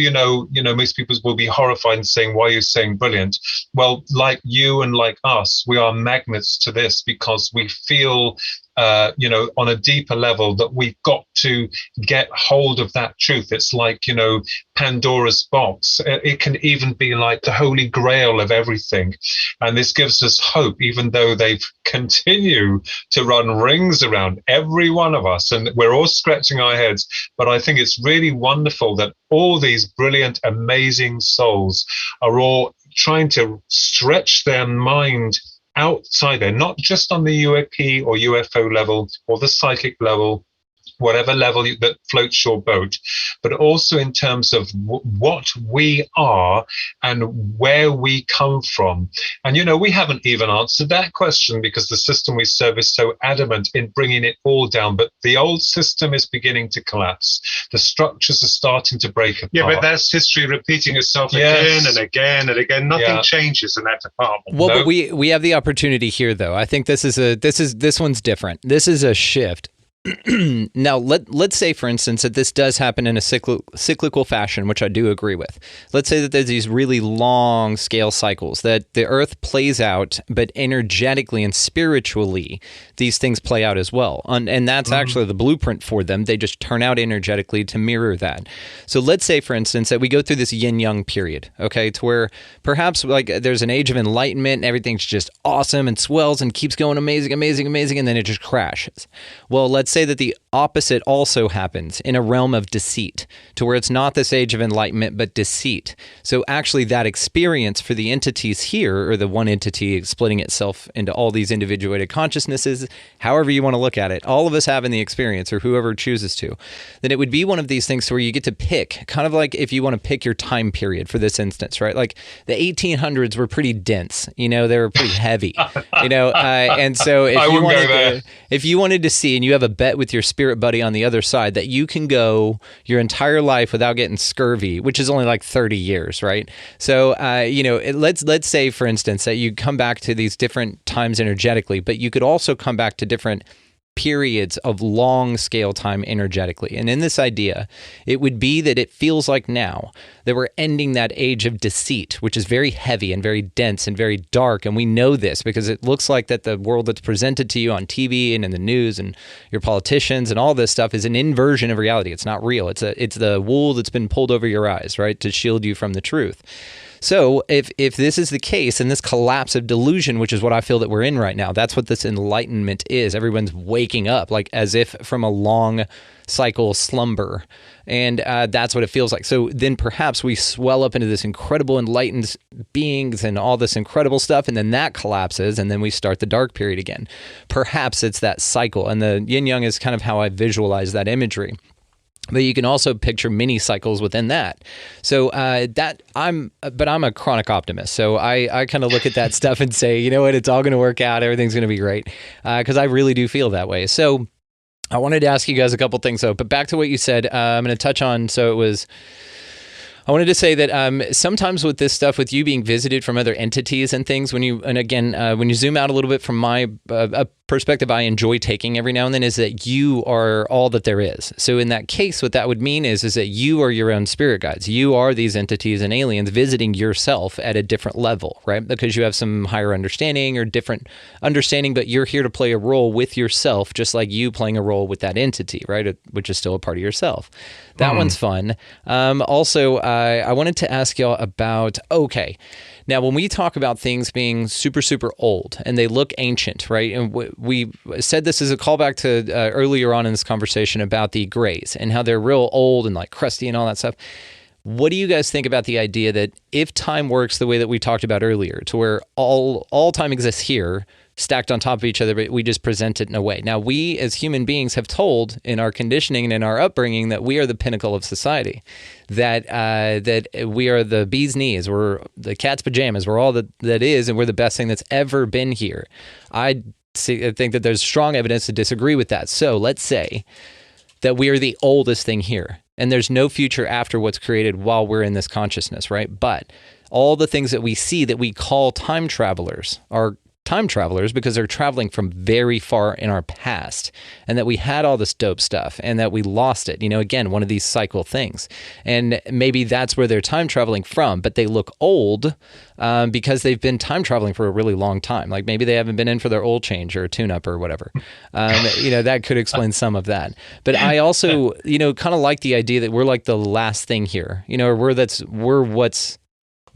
most people will be horrified and saying, why are you saying brilliant? Well, like you and like us, we are magnets to this because we feel on a deeper level that we've got to get hold of that truth. It's like, Pandora's box. It can even be like the holy grail of everything. And this gives us hope, even though they continue to run rings around every one of us. And we're all scratching our heads. But I think it's really wonderful that all these brilliant, amazing souls are all trying to stretch their mind outside there, not just on the UAP or UFO level or the psychic level, whatever level that floats your boat, but also in terms of what we are and where we come from. And, we haven't even answered that question because the system we serve is so adamant in bringing it all down. But the old system is beginning to collapse. The structures are starting to break apart. Yeah, but that's history repeating itself again and again and again. Nothing changes in that department. Well, but we have the opportunity here, though. I think this one's different. This is a shift. Now, let's say, for instance, that this does happen in a cyclical fashion, which I do agree with. Let's say that there's these really long scale cycles that the Earth plays out, but energetically and spiritually, these things play out as well. And that's actually the blueprint for them. They just turn out energetically to mirror that. So let's say, for instance, that we go through this yin-yang period, okay, to where perhaps like there's an age of enlightenment and everything's just awesome and swells and keeps going amazing, amazing, amazing, and then it just crashes. Well, let's say that the opposite also happens in a realm of deceit, to where it's not this age of enlightenment, but deceit. So actually that experience for the entities here, or the one entity splitting itself into all these individuated consciousnesses, however you want to look at it, all of us having the experience, or whoever chooses to, then it would be one of these things where you get to pick, kind of like if you want to pick your time period for this instance, right? Like the 1800s were pretty dense, they were pretty heavy, and so if you wanted to see, and you have a bet with your spirit buddy on the other side that you can go your entire life without getting scurvy, which is only like 30 years, right? So, let's say, for instance, that you come back to these different times energetically, but you could also come back to different periods of long scale time energetically. And in this idea, it would be that it feels like now that we're ending that age of deceit, which is very heavy and very dense and very dark. And we know this because it looks like that the world that's presented to you on TV and in the news and your politicians and all this stuff is an inversion of reality. It's not real. It's the wool that's been pulled over your eyes, right, to shield you from the truth. So if this is the case, and this collapse of delusion, which is what I feel that we're in right now, that's what this enlightenment is. Everyone's waking up like as if from a long cycle slumber. And that's what it feels like. So then perhaps we swell up into this incredible enlightened beings and all this incredible stuff, and then that collapses, and then we start the dark period again. Perhaps it's that cycle. And the yin-yang is kind of how I visualize that imagery. But you can also picture mini cycles within that. So I'm a chronic optimist. So I kind of look at that stuff and say, you know what, it's all going to work out. Everything's going to be great. Because I really do feel that way. So I wanted to ask you guys a couple things though. But back to what you said, I'm going to touch on. I wanted to say that sometimes with this stuff, with you being visited from other entities and things, when you zoom out a little bit from my perspective, I enjoy taking every now and then, is that you are all that there is. So in that case, what that would mean is that you are your own spirit guides. You are these entities and aliens visiting yourself at a different level, right? Because you have some higher understanding or different understanding, but you're here to play a role with yourself, just like you playing a role with that entity, right? Which is still a part of yourself. That one's fun. Also, I wanted to ask y'all about, now, when we talk about things being super, super old and they look ancient, right? And we said this as a callback to earlier on in this conversation about the grays and how they're real old and like crusty and all that stuff. What do you guys think about the idea that if time works the way that we talked about earlier, to where all time exists here, stacked on top of each other, but we just present it in a way. Now, we as human beings have told in our conditioning and in our upbringing that we are the pinnacle of society, that we are the bee's knees, we're the cat's pajamas, we're all that is, and we're the best thing that's ever been here. I think that there's strong evidence to disagree with that. So let's say that we are the oldest thing here, and there's no future after what's created while we're in this consciousness, right? But all the things that we see that we call time travelers are time travelers because they're traveling from very far in our past, and that we had all this dope stuff and that we lost it. Again, one of these cycle things. And maybe that's where they're time traveling from, but they look old because they've been time traveling for a really long time. Like maybe they haven't been in for their oil change or a tune-up or whatever. That could explain some of that. But I also, kind of like the idea that we're like the last thing here, or we're what's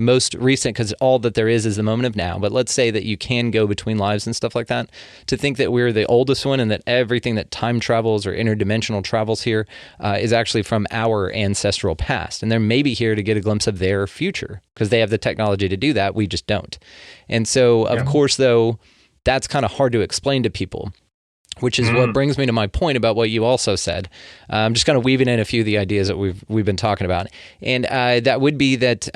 most recent, because all that there is the moment of now. But let's say that you can go between lives and stuff like that. To think that we're the oldest one and that everything that time travels or interdimensional travels here is actually from our ancestral past. And they're maybe here to get a glimpse of their future because they have the technology to do that. We just don't. And so, of course, though, that's kind of hard to explain to people, which is what brings me to my point about what you also said. I'm just kind of weaving in a few of the ideas that we've been talking about. And that would be that,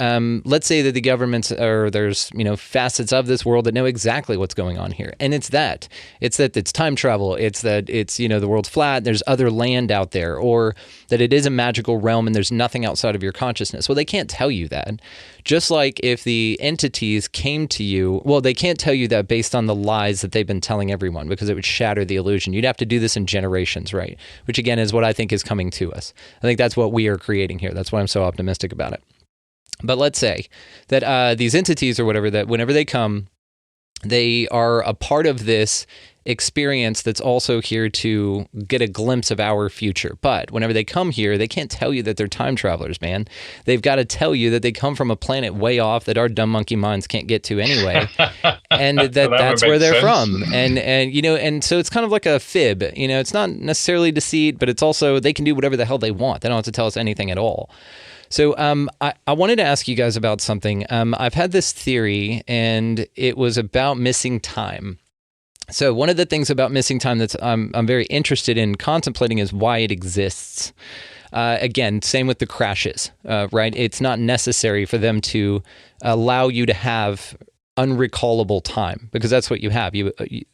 let's say that the governments, or there's, facets of this world that know exactly what's going on here. And it's that it's time travel. It's that it's, the world's flat. There's other land out there, or that it is a magical realm and there's nothing outside of your consciousness. Well, they can't tell you that. Just like if the entities came to you, well, they can't tell you that based on the lies that they've been telling everyone, because it would shatter the illusion. You'd have to do this in generations, right? Which again is what I think is coming to us. I think that's what we are creating here. That's why I'm so optimistic about it. But let's say that these entities or whatever, that whenever they come, they are a part of this experience that's also here to get a glimpse of our future. But whenever they come here, they can't tell you that they're time travelers, man. They've got to tell you that they come from a planet way off that our dumb monkey minds can't get to anyway. And that's where they're from. And so it's kind of like a fib. It's not necessarily deceit, but it's also they can do whatever the hell they want. They don't have to tell us anything at all. So I wanted to ask you guys about something. I've had this theory, and it was about missing time. So one of the things about missing time that I'm very interested in contemplating is why it exists. Again, same with the crashes, right? It's not necessary for them to allow you to have unrecallable time, because that's what you have.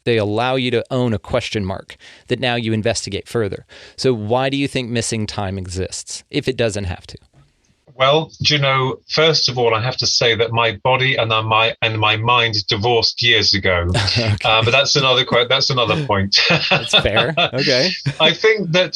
They allow you to own a question mark that now you investigate further. So why do you think missing time exists if it doesn't have to? Well, first of all, I have to say that my body and my mind divorced years ago. Okay. But that's another point. That's fair. Okay. I think that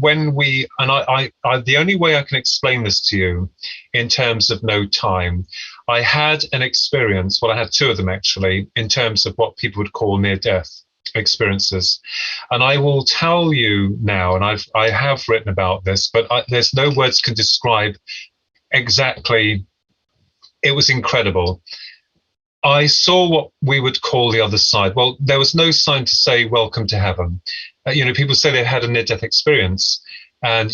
when we I the only way I can explain this to you in terms of no time, I had an experience. Well, I had two of them actually, in terms of what people would call near-death experiences. And I will tell you now, and I have written about this, but there's no words can describe exactly. It was incredible. I saw what we would call the other side. Well, there was no sign to say welcome to heaven. People say they had a near-death experience. And,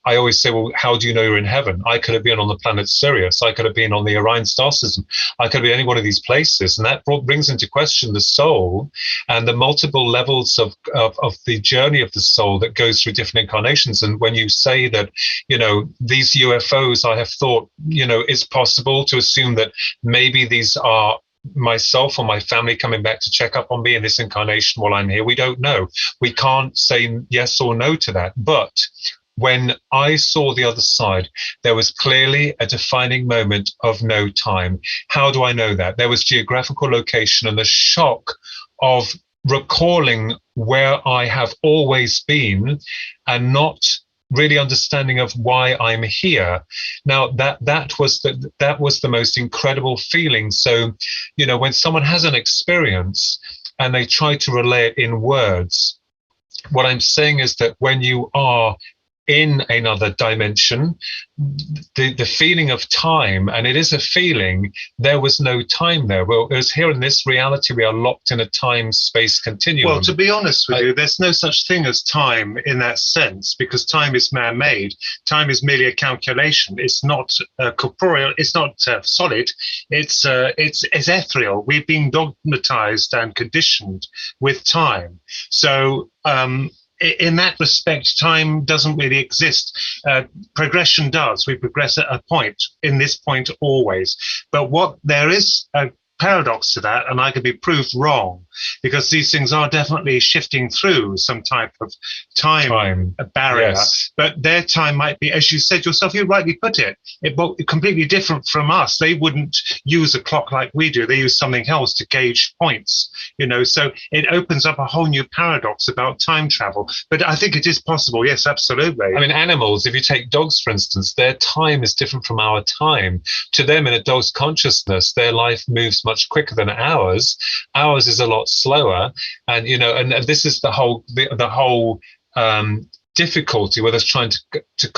I always say, well, how do you know you're in heaven? I could have been on the planet Sirius. I could have been on the Orion star system. I could be any one of these places. And that brings into question the soul and the multiple levels of the journey of the soul that goes through different incarnations. And when you say that, these UFOs, I have thought, it's possible to assume that maybe these are myself or my family coming back to check up on me in this incarnation while I'm here. We don't know. We can't say yes or no to that. But when I saw the other side, there was clearly a defining moment of no time. How do I know that? There was geographical location and the shock of recalling where I have always been and not really understanding of why I'm here. Now that was the most incredible feeling. So, when someone has an experience and they try to relay it in words, what I'm saying is that when you are in another dimension, the feeling of time, and it is a feeling, there was no time there. Well, it was here in this reality, we are locked in a time-space continuum. Well, to be honest with you, there's no such thing as time in that sense, because time is man-made. Time is merely a calculation. It's not corporeal. It's not solid. It's ethereal. We've been dogmatized and conditioned with time. So, in that respect, time doesn't really exist. Progression does. We progress at a point, in this point always. But there is a paradox to that, and I could be proved wrong, because these things are definitely shifting through some type of time barrier. Yes. But their time might be, as you said yourself, you rightly put it, completely different from us. They wouldn't use a clock like we do. They use something else to gauge points, so it opens up a whole new paradox about time travel. But I think it is possible. Yes, absolutely. I mean, animals, if you take dogs, for instance, their time is different from our time. To them, in a dog's consciousness, their life moves much quicker than ours. Ours is a lot slower. And, and this is the whole difficulty with us trying to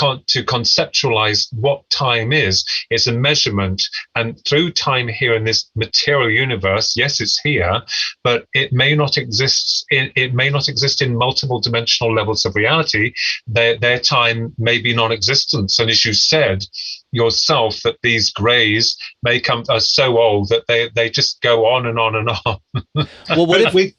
conceptualize what time is. It's a measurement, and through time here in this material universe, yes, it's here, but it may not exist. It may not exist in multiple dimensional levels of reality. Their time may be non-existent. And as you said yourself, that these greys are so old that they just go on and on and on. Well, what if we?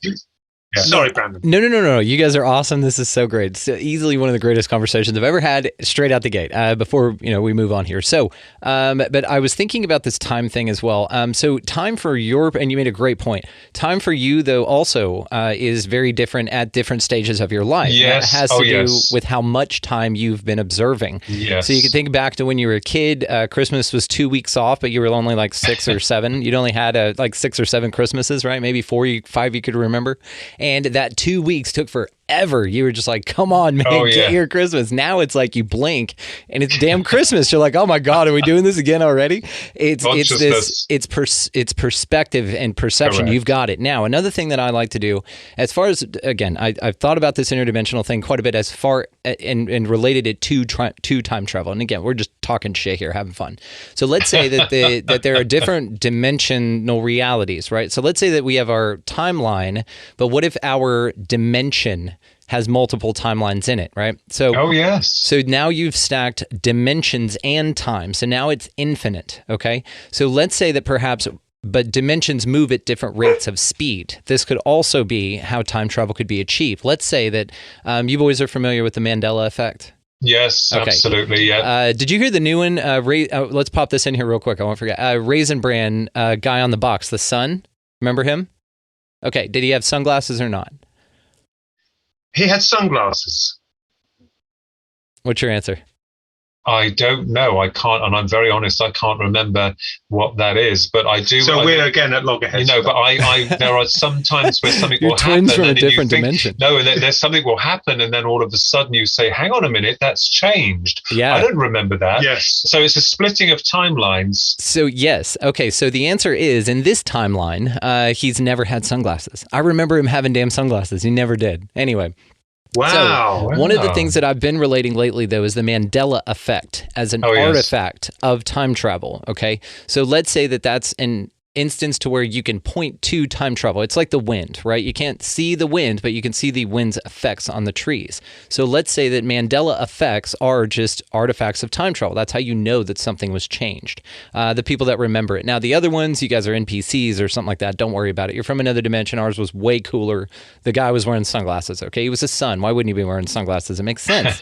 Yeah. Sorry, Brandon. No. You guys are awesome. This is so great. It's easily one of the greatest conversations I've ever had straight out the gate before, we move on here. So, but I was thinking about this time thing as well. So time for and you made a great point. Time for you, though, also is very different at different stages of your life. Yes. That has to do with how much time you've been observing. Yes. So you can think back to when you were a kid, Christmas was 2 weeks off, but you were only like 6 or 7. You'd only had like 6 or 7 Christmases, right? Maybe 5 you could remember. And that 2 weeks took forever. You were just like, come on, man, get your Christmas. Now it's like you blink and it's damn Christmas. You're like, oh my God, are we doing this again already? It's perspective and perception. Correct. You've got it. Now, another thing that I like to do, as far as, again, I've thought about this interdimensional thing quite a bit as far and related it to time travel. And again, we're just talking shit here, having fun. So let's say that there are different dimensional realities, right? So let's say that we have our timeline, but what if our dimension has multiple timelines in it, right? So, So now you've stacked dimensions and time. So now it's infinite, okay? So let's say that but dimensions move at different rates of speed. This could also be how time travel could be achieved. Let's say that you boys are familiar with the Mandela effect. Yes, okay. Absolutely, yeah. Did you hear the new one? Let's pop this in here real quick. I won't forget. Raisin Bran guy on the box, the sun. Remember him? Okay, did he have sunglasses or not? He had sunglasses. What's your answer? I don't know. I can't, and I'm very honest, I can't remember what that is, but I do. So we're again at loggerheads. But there are some times where something will happen. You're twins from a different dimension. No, and there's something will happen, and then all of a sudden you say, hang on a minute, that's changed. Yeah. I don't remember that. Yes. So it's a splitting of timelines. So yes. Okay, so the answer is, in this timeline, he's never had sunglasses. I remember him having damn sunglasses. He never did. Anyway. Wow. So one of the things that I've been relating lately, though, is the Mandela effect as an artifact of time travel. Okay. So let's say that that's an instance to where you can point to time travel. It's like the wind, right? You can't see the wind, but you can see the wind's effects on the trees. So let's say that Mandela effects are just artifacts of time travel. That's how you know that something was changed. The people that remember it. Now, the other ones, you guys are NPCs or something like that. Don't worry about it. You're from another dimension. Ours was way cooler. The guy was wearing sunglasses, okay? He was a sun. Why wouldn't he be wearing sunglasses? It makes sense.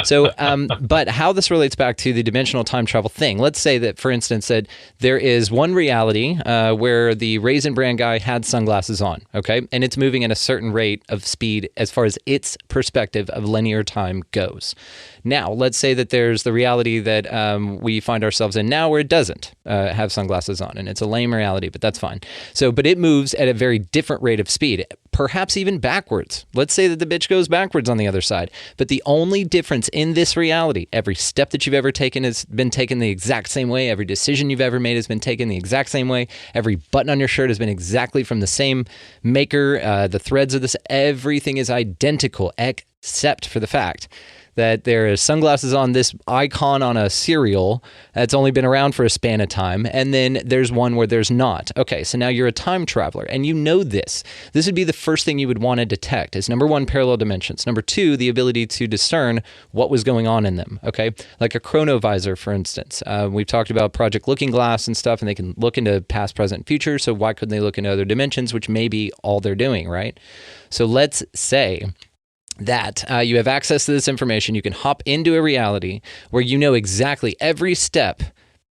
So, but how this relates back to the dimensional time travel thing, let's say that, for instance, that there is one reality where the Raisin Bran guy had sunglasses on, okay? And it's moving at a certain rate of speed as far as its perspective of linear time goes. Now, let's say that there's the reality that we find ourselves in now where it doesn't have sunglasses on, and it's a lame reality, but that's fine. So, but it moves at a very different rate of speed, perhaps even backwards. Let's say that the bitch goes backwards on the other side. But the only difference in this reality, every step that you've ever taken has been taken the exact same way. Every decision you've ever made has been taken the exact same way. Every button on your shirt has been exactly from the same maker. The threads of this, everything is identical, except for the fact that there is sunglasses on this icon on a cereal that's only been around for a span of time, and then there's one where there's not. Okay, so now you're a time traveler, and you know this. This would be the first thing you would want to detect is, number one, parallel dimensions. Number two, the ability to discern what was going on in them, okay? Like a chronovisor, for instance. We've talked about Project Looking Glass and stuff, and they can look into past, present, future, so why couldn't they look into other dimensions, which may be all they're doing, right? So let's say that you have access to this information. You can hop into a reality where you know exactly every step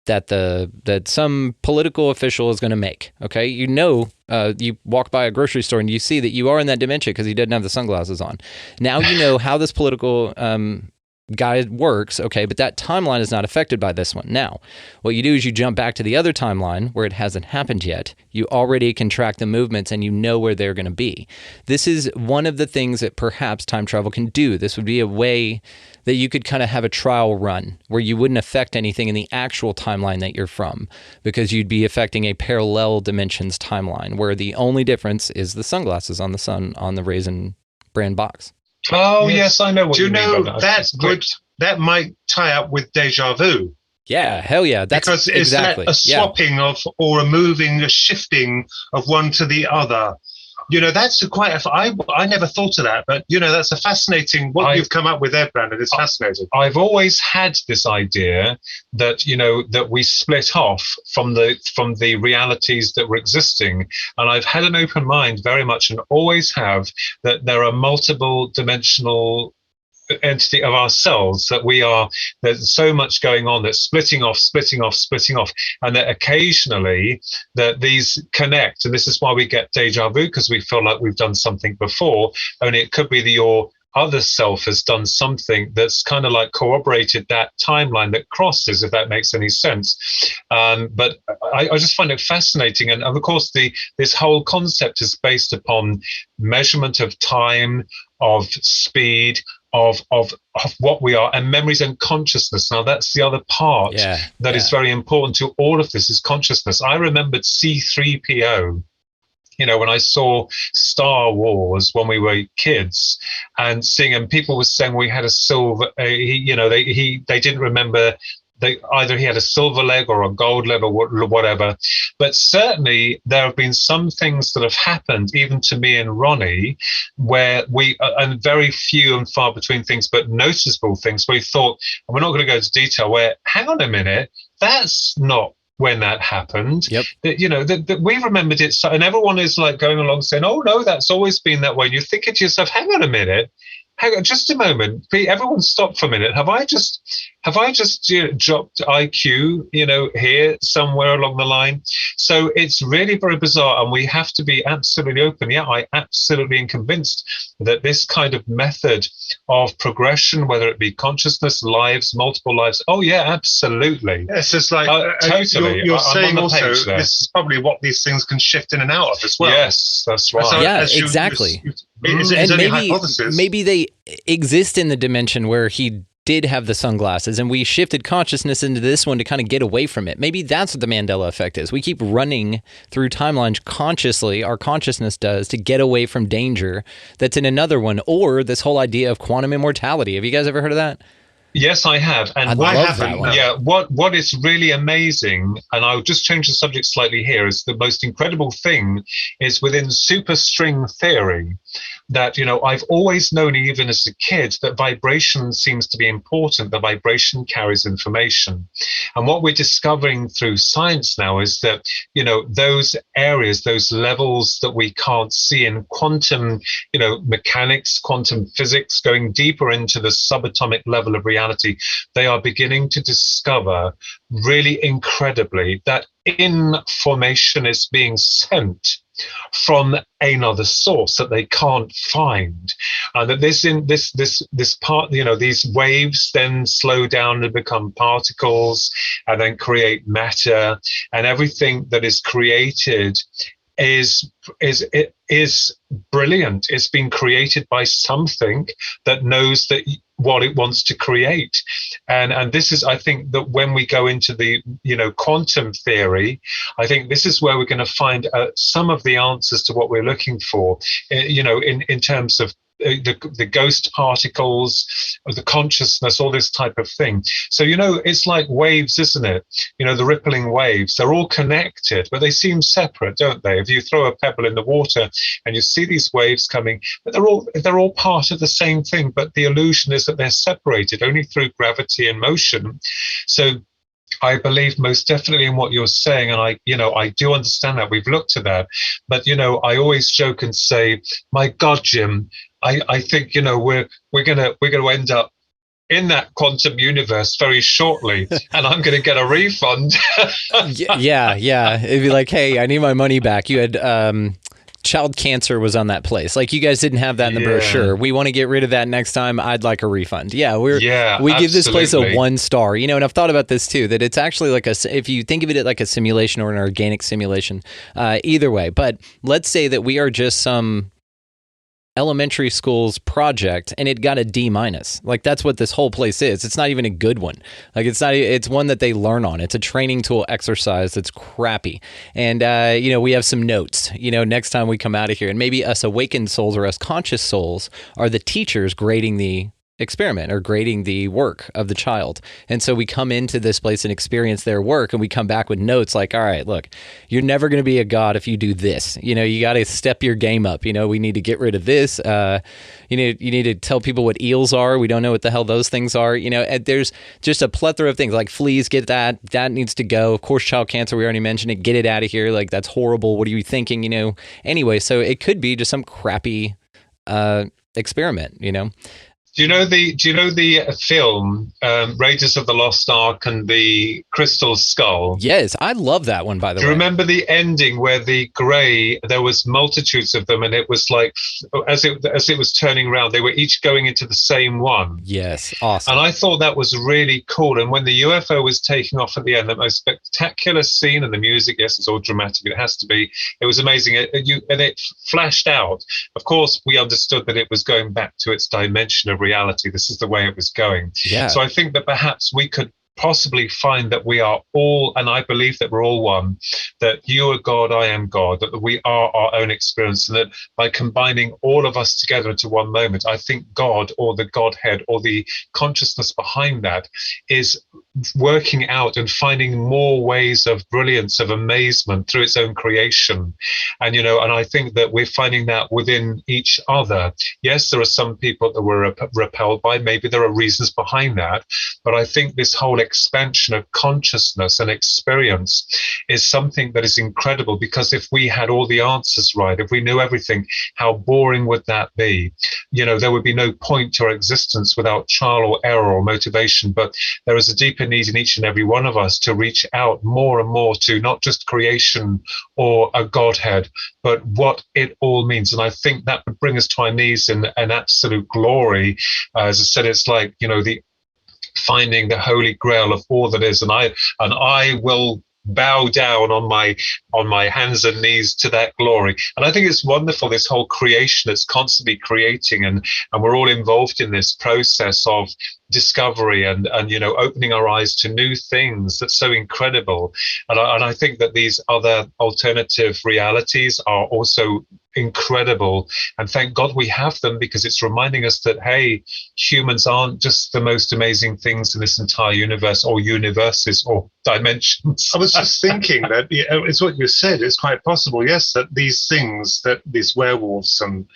that some political official is going to make. Okay, you walk by a grocery store and you see that you are in that dimension because he didn't have the sunglasses on. Now you know how this political guy works. Okay, but that timeline is not affected by this one. Now, what you do is you jump back to the other timeline where it hasn't happened yet. You already can track the movements and you know where they're going to be. This is one of the things that perhaps time travel can do. This would be a way that you could kind of have a trial run where you wouldn't affect anything in the actual timeline that you're from, because you'd be affecting a parallel dimensions timeline where the only difference is the sunglasses on the sun on the Raisin brand box. Oh, yes, I know what do you mean. know by that? That might tie up with deja vu. Yeah, hell yeah. That's because it's exactly a swapping of, or a moving, a shifting of one to the other. That's I never thought of that, but that's a fascinating, you've come up with there, Brandon. It's fascinating. I've always had this idea that, that we split off from the realities that were existing. And I've had an open mind very much, and always have, that there are multiple dimensional entity of ourselves, that there's so much going on that's splitting off, and that occasionally that these connect. And this is why we get deja vu, because we feel like we've done something before, only it could be that your other self has done something that's kind of like corroborated that timeline that crosses, if that makes any sense. But I just find it fascinating. And of course, this whole concept is based upon measurement of time, of speed, of what we are, and memories and consciousness. Now that's the other part that is very important to all of this, is consciousness. I remembered C-3PO, when I saw Star Wars when we were kids, and people were saying we had a silver, they didn't remember. Either he had a silver leg or a gold leg or whatever. But certainly there have been some things that have happened, even to me and Ronnie, where and very few and far between things, but noticeable things, where we thought, and we're not going to go into detail, where, hang on a minute, that's not when that happened. Yep. That we remembered it. And everyone is like going along saying, oh, no, that's always been that way. And you're thinking to yourself, hang on a minute. Hang on, just a moment. Everyone stop for a minute. Have I just dropped IQ, here somewhere along the line? So it's really very bizarre, and we have to be absolutely open. Yeah, I absolutely am convinced that this kind of method of progression, whether it be consciousness, lives, multiple lives, oh yeah, absolutely. Yes, it's like totally. You're saying also this is probably what these things can shift in and out of as well. Yes, that's right. So yeah, exactly. And maybe they exist in the dimension where he did have the sunglasses, and we shifted consciousness into this one to kind of get away from it. Maybe that's what the Mandela effect is. We keep running through timelines consciously, our consciousness does, to get away from danger that's in another one, or this whole idea of quantum immortality. Have you guys ever heard of that? Yes, I have. And what is really amazing, and I'll just change the subject slightly here, is the most incredible thing is within superstring theory, that, I've always known, even as a kid, that vibration seems to be important. The vibration carries information. And what we're discovering through science now is that, those areas, those levels that we can't see in quantum, mechanics, quantum physics, going deeper into the subatomic level of reality, they are beginning to discover really incredibly that information is being sent from another source that they can't find, and that this part, these waves then slow down and become particles, and then create matter, and everything that is created is brilliant. It's been created by something that knows that what it wants to create, and this is, I think, that when we go into the quantum theory, I think this is where we're going to find some of the answers to what we're looking for, in terms of the ghost particles, the consciousness, all this type of thing. So, it's like waves, isn't it? The rippling waves, they're all connected, but they seem separate, don't they? If you throw a pebble in the water and you see these waves coming, but they're all part of the same thing, but the illusion is that they're separated only through gravity and motion. So I believe most definitely in what you're saying, and I do understand that. We've looked at that, but I always joke and say, my God, Jim, I think we're gonna end up in that quantum universe very shortly, and I'm going to get a refund. Yeah. It'd be like, hey, I need my money back. You had child cancer was on that place. Like, you guys didn't have that in the brochure. We want to get rid of that next time. I'd like a refund. We give this place a 1 star. You know, and I've thought about this too, that it's actually like if you think of it like a simulation or an organic simulation, either way. But let's say that we are just some elementary school's project and it got a D-. Like, that's what this whole place is. It's not even a good one. Like, it's one that they learn on. It's a training tool exercise that's crappy. And we have some notes, next time we come out of here, and maybe us awakened souls or us conscious souls are the teachers grading the experiment or grading the work of the child. And so we come into this place and experience their work, and we come back with notes like, all right, look, you're never going to be a god if you do this. You got to step your game up. We need to get rid of this. You need to tell people what eels are. We don't know what the hell those things are. And there's just a plethora of things like fleas, get that. That needs to go. Of course, child cancer, we already mentioned it. Get it out of here. Like, that's horrible. What are you thinking? Anyway, so it could be just some crappy experiment, Do you know the film Raiders of the Lost Ark and the Crystal Skull? Yes, I love that one, by the way. Do you remember the ending where the grey, there was multitudes of them, and it was like, as it was turning around, they were each going into the same one? Yes, awesome. And I thought that was really cool. And when the UFO was taking off at the end, the most spectacular scene, and the music, yes, it's all dramatic, it has to be. It was amazing. And it flashed out. Of course, we understood that it was going back to its dimension of reality. This is the way it was going. So I think that perhaps we could possibly find that we are all, and I believe that we're all one, that you are God, I am God, that we are our own experience, and that by combining all of us together into one moment, I think God, or the Godhead, or the consciousness behind that, is working out and finding more ways of brilliance, of amazement through its own creation. And and I think that we're finding that within each other. Yes, there are some people that we're repelled by, maybe there are reasons behind that, but I think this whole expansion of consciousness and experience is something that is incredible, because if we had all the answers right, if we knew everything, how boring would that be? There would be no point to our existence without trial or error or motivation. But there is a deeper need in each and every one of us to reach out more and more to not just creation or a Godhead, but what it all means. And I think that would bring us to our knees in an absolute glory. As I said, it's like, the finding the holy grail of all that is, and I will bow down on my hands and knees to that glory. And I think it's wonderful, this whole creation that's constantly creating, and we're all involved in this process of discovery and opening our eyes to new things. That's so incredible. And I think that these other alternative realities are also incredible, and thank God we have them, because it's reminding us that, hey, humans aren't just the most amazing things in this entire universe, or universes, or dimensions. I was just thinking that it's what you said. It's quite possible, yes, that these things, that these werewolves and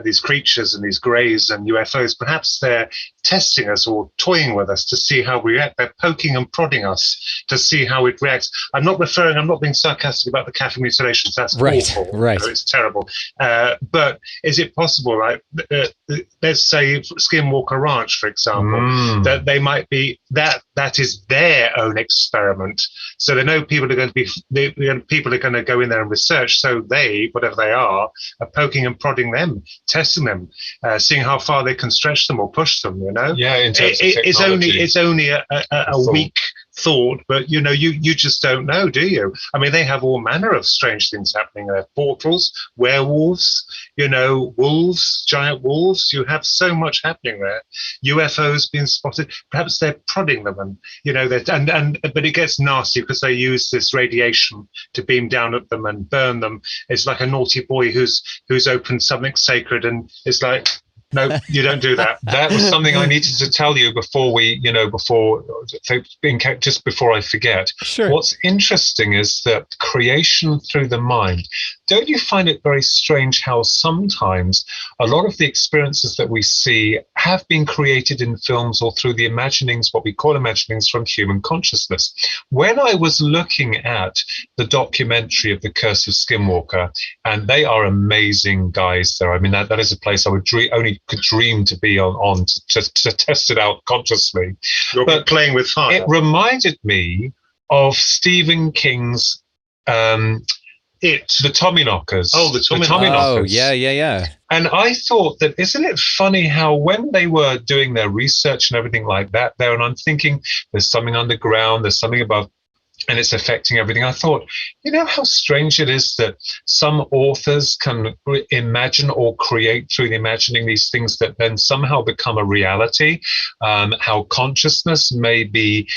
these creatures and these greys and UFOs, perhaps they're testing us or toying with us to see how we react. They're poking and prodding us to see how it reacts. I'm not being sarcastic about the cattle mutilations. That's awful. Right. It's terrible. But is it possible, right? Let's say Skinwalker Ranch, for example, that they might be that is their own experiment. So they know people are going to go in there and research. So they, whatever they are poking and prodding them, testing them, seeing how far they can stretch them or push them. Yeah, in terms of technology. It's only a weak thought, but you just don't know, do you? I mean, they have all manner of strange things happening there. Portals, werewolves, wolves, giant wolves. You have so much happening there. UFOs being spotted. Perhaps they're prodding them, and but it gets nasty because they use this radiation to beam down at them and burn them. It's like a naughty boy who's opened something sacred, and it's like, no, you don't do that. That was something I needed to tell you before just before I forget. Sure. What's interesting is that creation through the mind. Don't you find it very strange how sometimes a lot of the experiences that we see have been created in films or through the imaginings, what we call imaginings from human consciousness? When I was looking at the documentary of The Curse of Skinwalker, and they are amazing guys there. I mean, that is a place I would only we could dream to be on to test it out consciously. But playing with fire. It reminded me of Stephen King's the Tommyknockers. Oh, the Tommyknockers. Oh, yeah. And I thought that, isn't it funny how when they were doing their research and everything like that there, and I'm thinking there's something underground, there's something above, and it's affecting everything. I thought, you know how strange it is that some authors can imagine or create through imagining these things that then somehow become a reality, how consciousness may be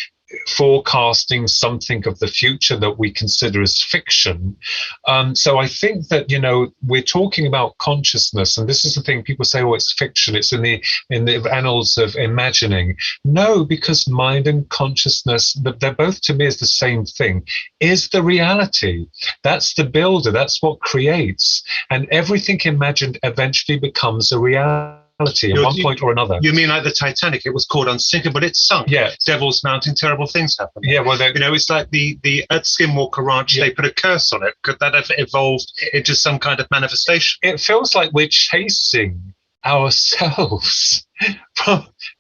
forecasting something of the future that we consider as fiction. So I think that, we're talking about consciousness, and this is the thing people say, oh, it's fiction, it's in the annals of imagining. No, because mind and consciousness, they're both, to me, is the same thing, is the reality. That's the builder, that's what creates, and everything imagined eventually becomes a reality. At one point or another. You mean like the Titanic? It was called unsinkable, but it sunk. Yeah. Devils mounting, terrible things happen. Yeah, well, it's like the at Skinwalker Ranch. Yeah. They put a curse on it. Could that have evolved into some kind of manifestation? It feels like we're chasing ourselves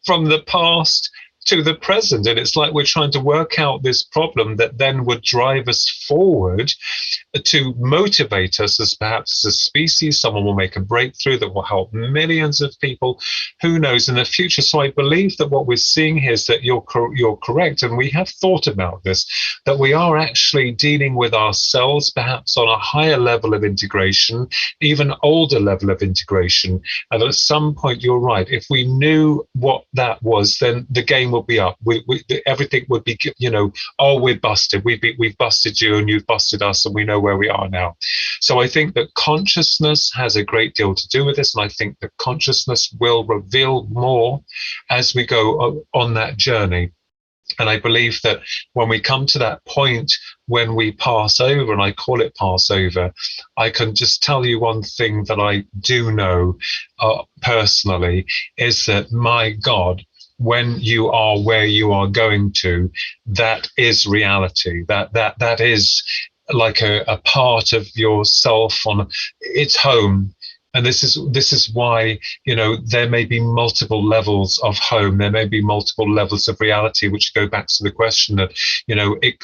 from the past to the present, and it's like we're trying to work out this problem that then would drive us forward to motivate us as perhaps as a species. Someone will make a breakthrough that will help millions of people, who knows, in the future. So I believe that what we're seeing here is that you're correct, and we have thought about this, that we are actually dealing with ourselves perhaps on a higher level of integration, even older level of integration, and at some point, you're right, if we knew what that was, then the game will be up. Everything would be, oh, we're busted. We've busted you, and you've busted us, and we know where we are now. So I think that consciousness has a great deal to do with this, and I think that consciousness will reveal more as we go on that journey. And I believe that when we come to that point when we pass over, and I call it Passover, I can just tell you one thing that I do know personally, is that, my God, when you are where you are going to, that is reality. That is like a part of yourself on its home. And this is why, there may be multiple levels of home. There may be multiple levels of reality, which go back to the question that,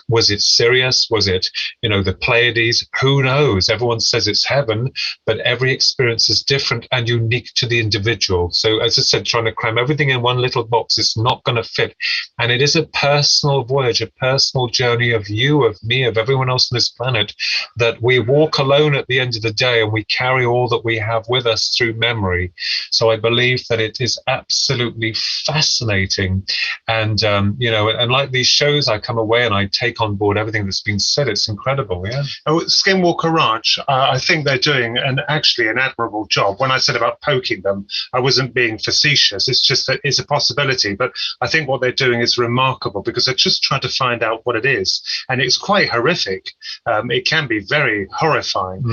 was it Sirius? Was it, the Pleiades? Who knows? Everyone says it's heaven, but every experience is different and unique to the individual. So as I said, trying to cram everything in one little box is not going to fit. And it is a personal voyage, a personal journey of you, of me, of everyone else on this planet, that we walk alone at the end of the day, and we carry all that we have with us through memory. So I believe that it is absolutely fascinating, and and like these shows, I come away and I take on board everything that's been said. It's incredible. Yeah. Oh, Skinwalker Ranch, I think they're doing an admirable job. When I said about poking them, I wasn't being facetious. It's just that it's a possibility, but I think what they're doing is remarkable, because they're just trying to find out what it is, and it's quite horrific. It can be very horrifying,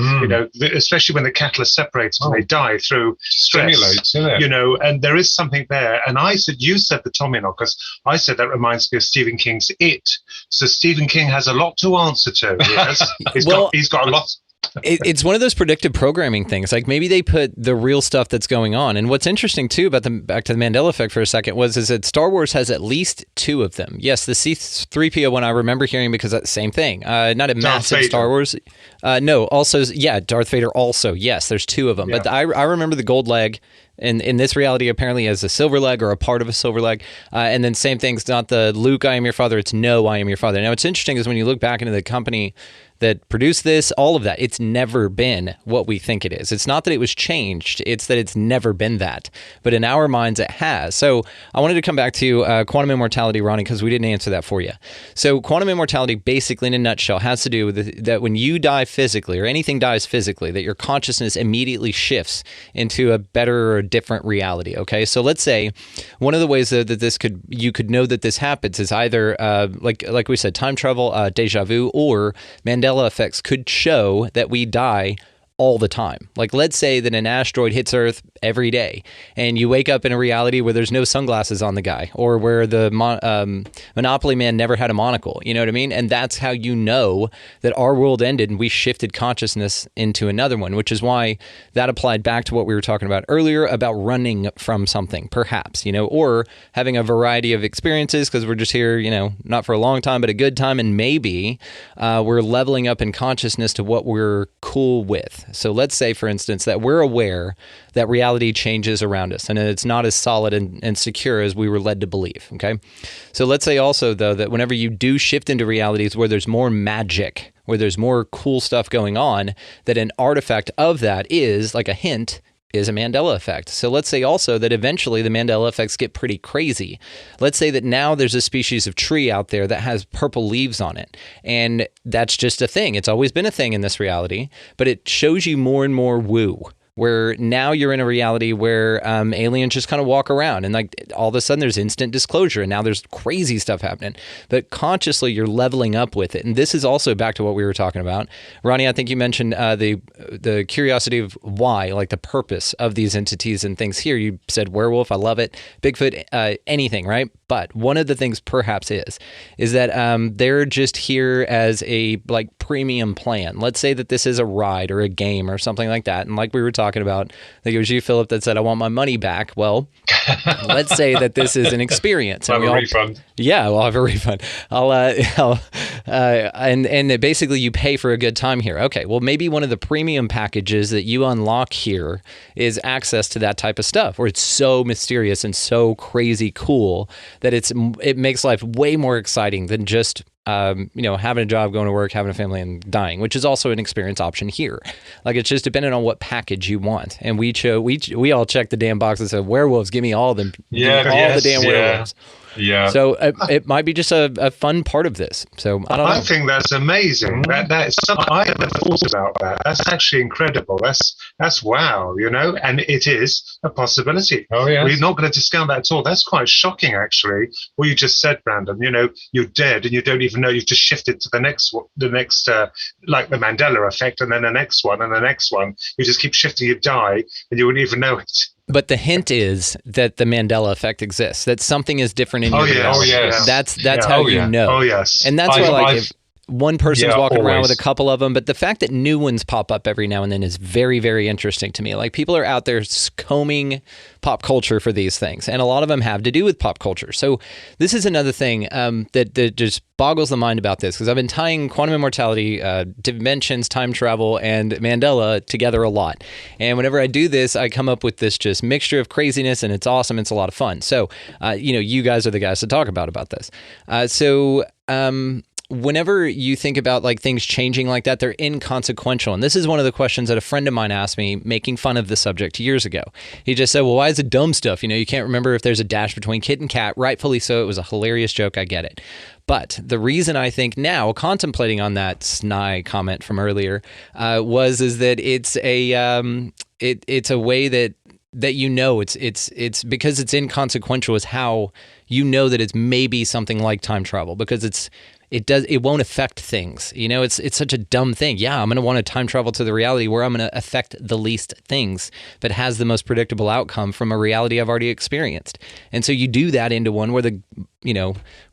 especially when the cattle are separated and they die through stress. Stimulates, isn't it? And there is something there. And you said the Tommyknockers. I said that reminds me of Stephen King's It. So Stephen King has a lot to answer to. Yes, he's got a lot. It's one of those predictive programming things. Like, maybe they put the real stuff that's going on. And what's interesting too about back to the Mandela effect for a second is that Star Wars has at least two of them. Yes, the C-3PO one I remember hearing, because that's the same thing. Not a massive Star Wars. No, also, yeah, Darth Vader also. Yes, there's two of them. Yeah. But I remember the gold leg. In this reality, apparently as a silver leg or a part of a silver leg. And then same thing's not the Luke, I am your father. It's no, I am your father. Now, what's interesting is when you look back into the company that produced this, all of that, it's never been what we think it is. It's not that it was changed. It's that it's never been that. But in our minds, it has. So I wanted to come back to quantum immortality, Ronnie, because we didn't answer that for you. So quantum immortality, basically in a nutshell, has to do with that when you die physically, or anything dies physically, that your consciousness immediately shifts into a better or different reality. Okay, so let's say one of the ways that you could know that this happens is either like we said, time travel, deja vu, or Mandela effects could show that we die all the time. Like, let's say that an asteroid hits Earth every day, and you wake up in a reality where there's no sunglasses on the guy, or where the Monopoly man never had a monocle. You know what I mean? And that's how you know that our world ended and we shifted consciousness into another one, which is why that applied back to what we were talking about earlier about running from something, perhaps, or having a variety of experiences because we're just here, not for a long time, but a good time, and maybe we're leveling up in consciousness to what we're cool with. So let's say, for instance, that we're aware that reality changes around us and it's not as solid and secure as we were led to believe, okay? So let's say also, though, that whenever you do shift into realities where there's more magic, where there's more cool stuff going on, that an artifact of that is, like a hint, is a Mandela effect. So let's say also that eventually the Mandela effects get pretty crazy. Let's say that now there's a species of tree out there that has purple leaves on it. And that's just a thing. It's always been a thing in this reality, but it shows you more and more woo. Where now you're in a reality where aliens just kind of walk around and like all of a sudden there's instant disclosure and now there's crazy stuff happening. But consciously you're leveling up with it. And this is also back to what we were talking about. Ronnie, I think you mentioned the curiosity of why, like the purpose of these entities and things here. You said werewolf, I love it. Bigfoot, anything, right? But one of the things perhaps is that they're just here as a like premium plan. Let's say that this is a ride or a game or something like that. And like we were talking about, I think it was you, Philip, that said, I want my money back. Well, let's say that this is an experience. I'll have a refund. Yeah, well, I'll have a refund. And basically you pay for a good time here. Okay, well, maybe one of the premium packages that you unlock here is access to that type of stuff where it's so mysterious and so crazy cool that it makes life way more exciting than just having a job, going to work, having a family, and dying, which is also an experience option here. Like, it's just dependent on what package you want. And we all checked the damn box and said, werewolves, give me all of them. The damn werewolves. Yeah. So it might be just a fun part of this. So I don't know. I think that's amazing. That's something I never thought about. That's actually incredible. That's wow, and it is a possibility. Oh yeah. We're not going to discount that at all. That's quite shocking, actually. What you just said, Brandon. You're dead and you don't even know you've just shifted to the next like the Mandela effect, and then the next one and the next one. You just keep shifting. You die and you wouldn't even know it. But the hint is that the Mandela effect exists, that something is different in your reality. Oh, yes. That's how you know. Oh, yes. And that's why, if one person's walking around always with a couple of them, but the fact that new ones pop up every now and then is very, very interesting to me. Like, people are out there combing pop culture for these things, and a lot of them have to do with pop culture. So this is another thing that just boggles the mind about this, because I've been tying quantum immortality, dimensions, time travel, and Mandela together a lot. And whenever I do this, I come up with this just mixture of craziness, and it's awesome. It's a lot of fun. So, you guys are the guys to talk about this. Whenever you think about like things changing like that, they're inconsequential. And this is one of the questions that a friend of mine asked me, making fun of the subject years ago. He just said, well, why is it dumb stuff? You can't remember if there's a dash between kit and cat. Rightfully so. It was a hilarious joke. I get it. But the reason I think now, contemplating on that snide comment from earlier, is that it's a way that it's because it's inconsequential, is how you know that it's maybe something like time travel, because it won't affect things. It's such a dumb thing. Yeah, I'm going to want to time travel to the reality where I'm going to affect the least things, but has the most predictable outcome from a reality I've already experienced. And so you do that into one where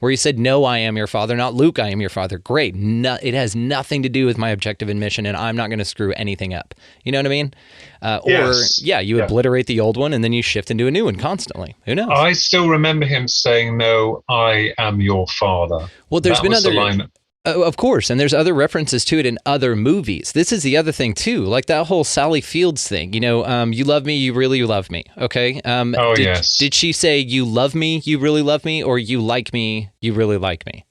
where he said, no, I am your father, not Luke, I am your father. Great. No, it has nothing to do with my objective and mission, and I'm not going to screw anything up. You know what I mean? Yes. Or, you obliterate the old one and then you shift into a new one constantly. Who knows? I still remember him saying, no, I am your father. Well, there's been other... of course, and there's other references to it in other movies. This is the other thing, too, like that whole Sally Fields thing. You love me, you really love me, okay? Yes. Did she say, you love me, you really love me, or you like me, you really like me?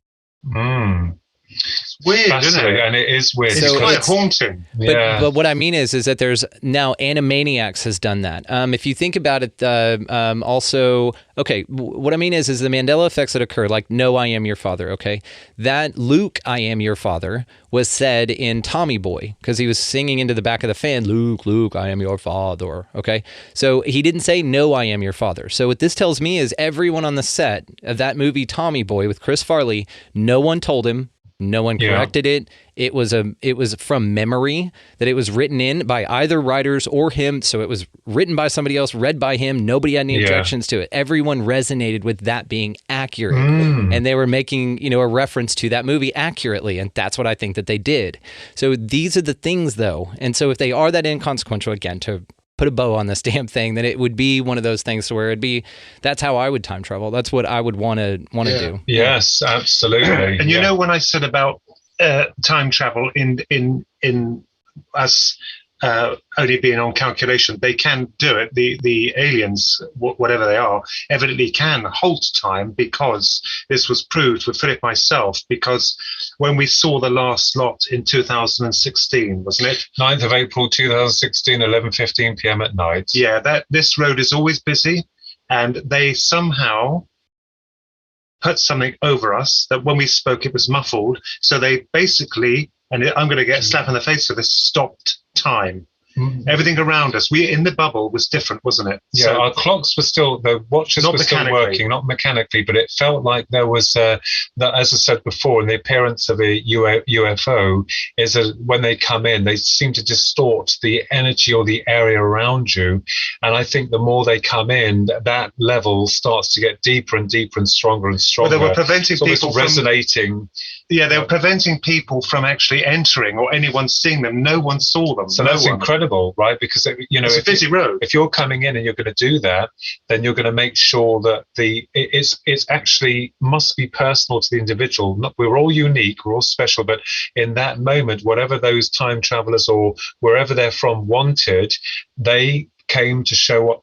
It's weird, isn't it? And it is weird. It's quite haunting. But what I mean is that there's now Animaniacs has done that. If you think about it, also, okay, what I mean is the Mandela effects that occur, like, no, I am your father, okay? That Luke, I am your father, was said in Tommy Boy, because he was singing into the back of the fan, Luke, Luke, I am your father, okay? So he didn't say, no, I am your father. So what this tells me is everyone on the set of that movie Tommy Boy with Chris Farley, no one told him, No one corrected it. It was from memory that it was written in by either writers or him. So it was written by somebody else, read by him. Nobody had any objections to it. Everyone resonated with that being accurate. And they were making, a reference to that movie accurately. And that's what I think that they did. So these are the things, though. And so if they are that inconsequential, again, to put a bow on this damn thing, then it would be one of those things where that's how I would time travel. That's what I would want to do. Yes, absolutely. And when I said about time travel in us only being on calculation, they can do it. The aliens, whatever they are, evidently can halt time, because this was proved with Philip myself, because when we saw the last lot in 2016, wasn't it? 9th of April 2016, 11:15 p.m. at night. Yeah, this road is always busy, and they somehow put something over us that when we spoke it was muffled. So they basically, and I'm going to get a slap in the face for this, stopped time. Everything around us, we in the bubble, was different, wasn't it? Yeah, so our clocks were still, the watches were still working, not mechanically, but it felt like there was, that, as I said before, in the appearance of a UFO, is when they come in, they seem to distort the energy or the area around you. And I think the more they come in, that level starts to get deeper and deeper and stronger and stronger. Well, they were preventing people from resonating. Yeah, they were preventing people from actually entering or anyone seeing them. No one saw them. So that's incredible, right? Because it's a busy road. If you're coming in and you're going to do that, then you're going to make sure that it's actually must be personal to the individual. We're all unique, we're all special, but in that moment, whatever those time travelers or wherever they're from wanted, they came to show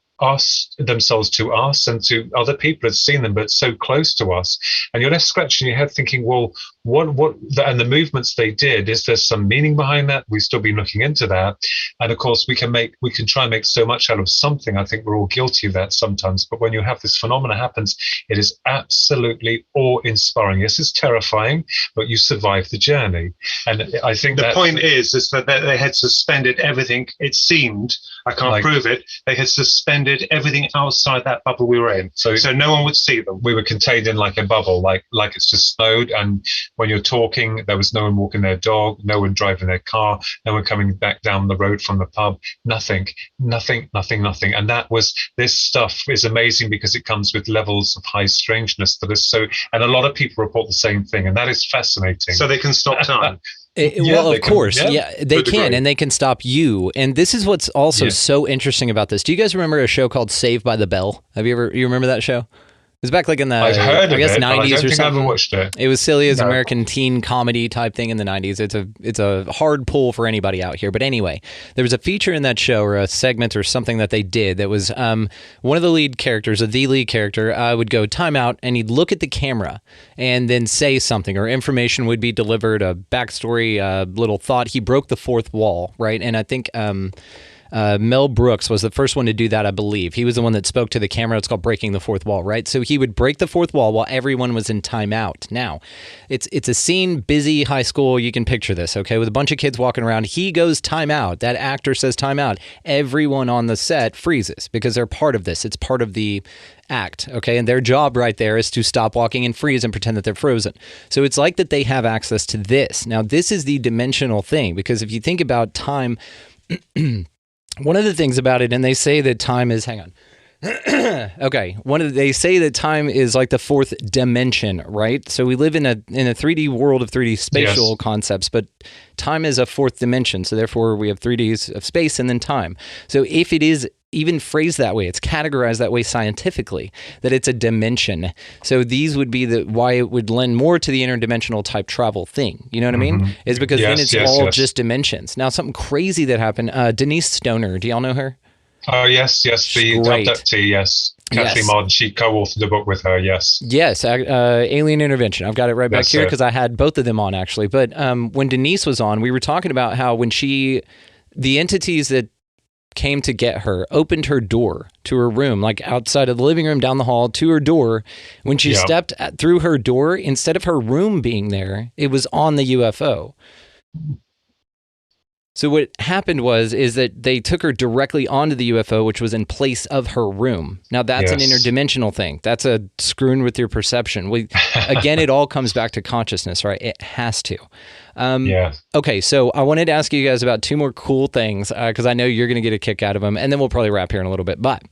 themselves to us and to other people had seen them, but so close to us. And you're left scratching your head thinking, well, and the movements they did, is there some meaning behind that? We've still been looking into that. And of course we can try and make so much out of something. I think we're all guilty of that sometimes, but when you have this phenomena happens, it is absolutely awe-inspiring. Yes, it's terrifying, but you survive the journey. And I think the point is that they had suspended everything. It seemed, I can't prove it, they had suspended everything outside that bubble we were in, so no one would see them. We were contained in like a bubble, like it's just snowed, and when you're talking, there was no one walking their dog, no one driving their car, no one coming back down the road from the pub, nothing. And this stuff is amazing because it comes with levels of high strangeness that is so, and a lot of people report the same thing, and that is fascinating. So they can stop time. Well, of course, they can, and they can stop you. And this is what's also so interesting about this. Do you guys remember a show called Saved by the Bell? You remember that show? It was back like in the, I've heard of it, 90s or something. I haven't watched it. It was silly as American teen comedy type thing in the 90s. It's a hard pull for anybody out here. But anyway, there was a feature in that show, or a segment or something that they did, that was one of the lead characters, the lead character, would go time out, and he'd look at the camera and then say something, or information would be delivered, a backstory, a little thought. He broke the fourth wall, right? And I think Mel Brooks was the first one to do that, I believe. He was the one that spoke to the camera. It's called breaking the fourth wall, right? So he would break the fourth wall while everyone was in timeout. Now, it's a scene, busy high school. You can picture this, okay, with a bunch of kids walking around. He goes timeout. That actor says timeout. Everyone on the set freezes because they're part of this. It's part of the act, okay? And their job right there is to stop walking and freeze and pretend that they're frozen. So it's like that they have access to this. Now, this is the dimensional thing, because if you think about time... One of the things about it, and they say that time is, hang on. Okay. They say that time is like the fourth dimension, right? So we live in a 3D world of 3D spatial concepts, but time is a fourth dimension. So therefore we have 3Ds of space and then time. So if it is even phrased that way, it's categorized that way scientifically, that it's a dimension. So these would be why it would lend more to the interdimensional type travel thing. You know what I mean? Is because then it's all just dimensions. Now, something crazy that happened, Denise Stoner, do y'all know her? Oh, yes, the abductee, yes. Kathleen Martin, she co-authored the book with her, yes. Yes, Alien Intervention. I've got it right back here because I had both of them on, actually. But when Denise was on, we were talking about how when the entities that came to get her opened her door to her room, like outside of the living room, down the hall to her door. When she stepped through her door, instead of her room being there, it was on the UFO. So what happened is that they took her directly onto the UFO, which was in place of her room. Now that's an interdimensional thing. That's a screwing with your perception. Again, it all comes back to consciousness, right? It has to. Okay, so I wanted to ask you guys about two more cool things because I know you're going to get a kick out of them, and then we'll probably wrap here in a little bit. But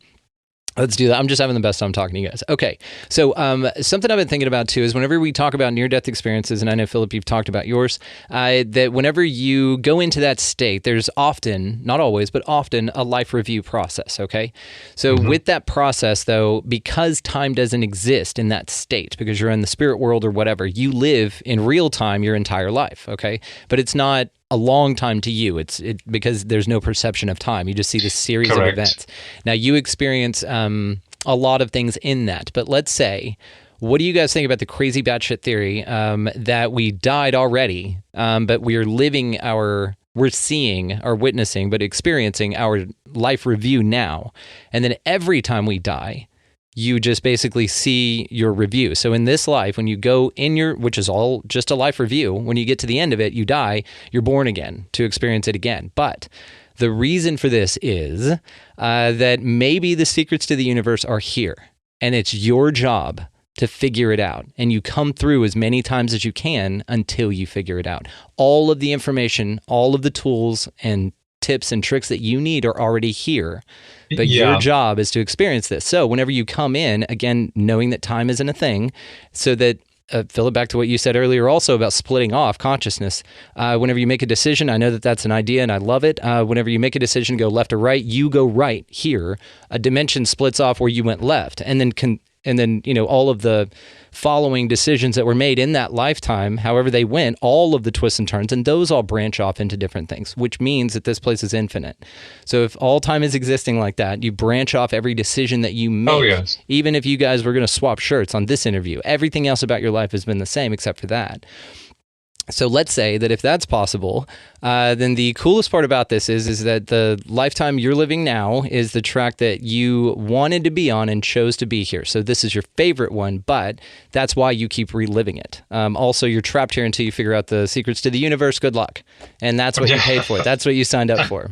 let's do that. I'm just having the best time talking to you guys. Okay. So something I've been thinking about too is whenever we talk about near-death experiences, and I know, Philip, you've talked about yours, that whenever you go into that state, there's often, not always, but often a life review process, okay? So with that process, though, because time doesn't exist in that state, because you're in the spirit world or whatever, you live in real time your entire life, okay? But it's not a long time to you. It's because there's no perception of time. You just see this series of events. Now, you experience a lot of things in that. But let's say, what do you guys think about the crazy batshit theory that we died already, but we're seeing or witnessing, but experiencing our life review now. And then every time we die, you just basically see your review. So in this life, when you go in which is all just a life review, when you get to the end of it, you die, you're born again to experience it again. But the reason for this is that maybe the secrets to the universe are here, and it's your job to figure it out. And you come through as many times as you can until you figure it out. All of the information, all of the tools and tips and tricks that you need are already here. But your job is to experience this. So whenever you come in, again, knowing that time isn't a thing, so that, Philip, back to what you said earlier also about splitting off consciousness. Whenever you make a decision, I know that that's an idea and I love it. Whenever you make a decision, go left or right, you go right here. A dimension splits off where you went left. And then all of the following decisions that were made in that lifetime, however they went, all of the twists and turns, and those all branch off into different things, which means that this place is infinite. So if all time is existing like that, you branch off every decision that you make. Even if you guys were going to swap shirts on this interview, everything else about your life has been the same except for that. So let's say that if that's possible, then the coolest part about this is that the lifetime you're living now is the track that you wanted to be on and chose to be here. So this is your favorite one, but that's why you keep reliving it. Also, you're trapped here until you figure out the secrets to the universe. Good luck. And that's what you paid for. That's what you signed up for.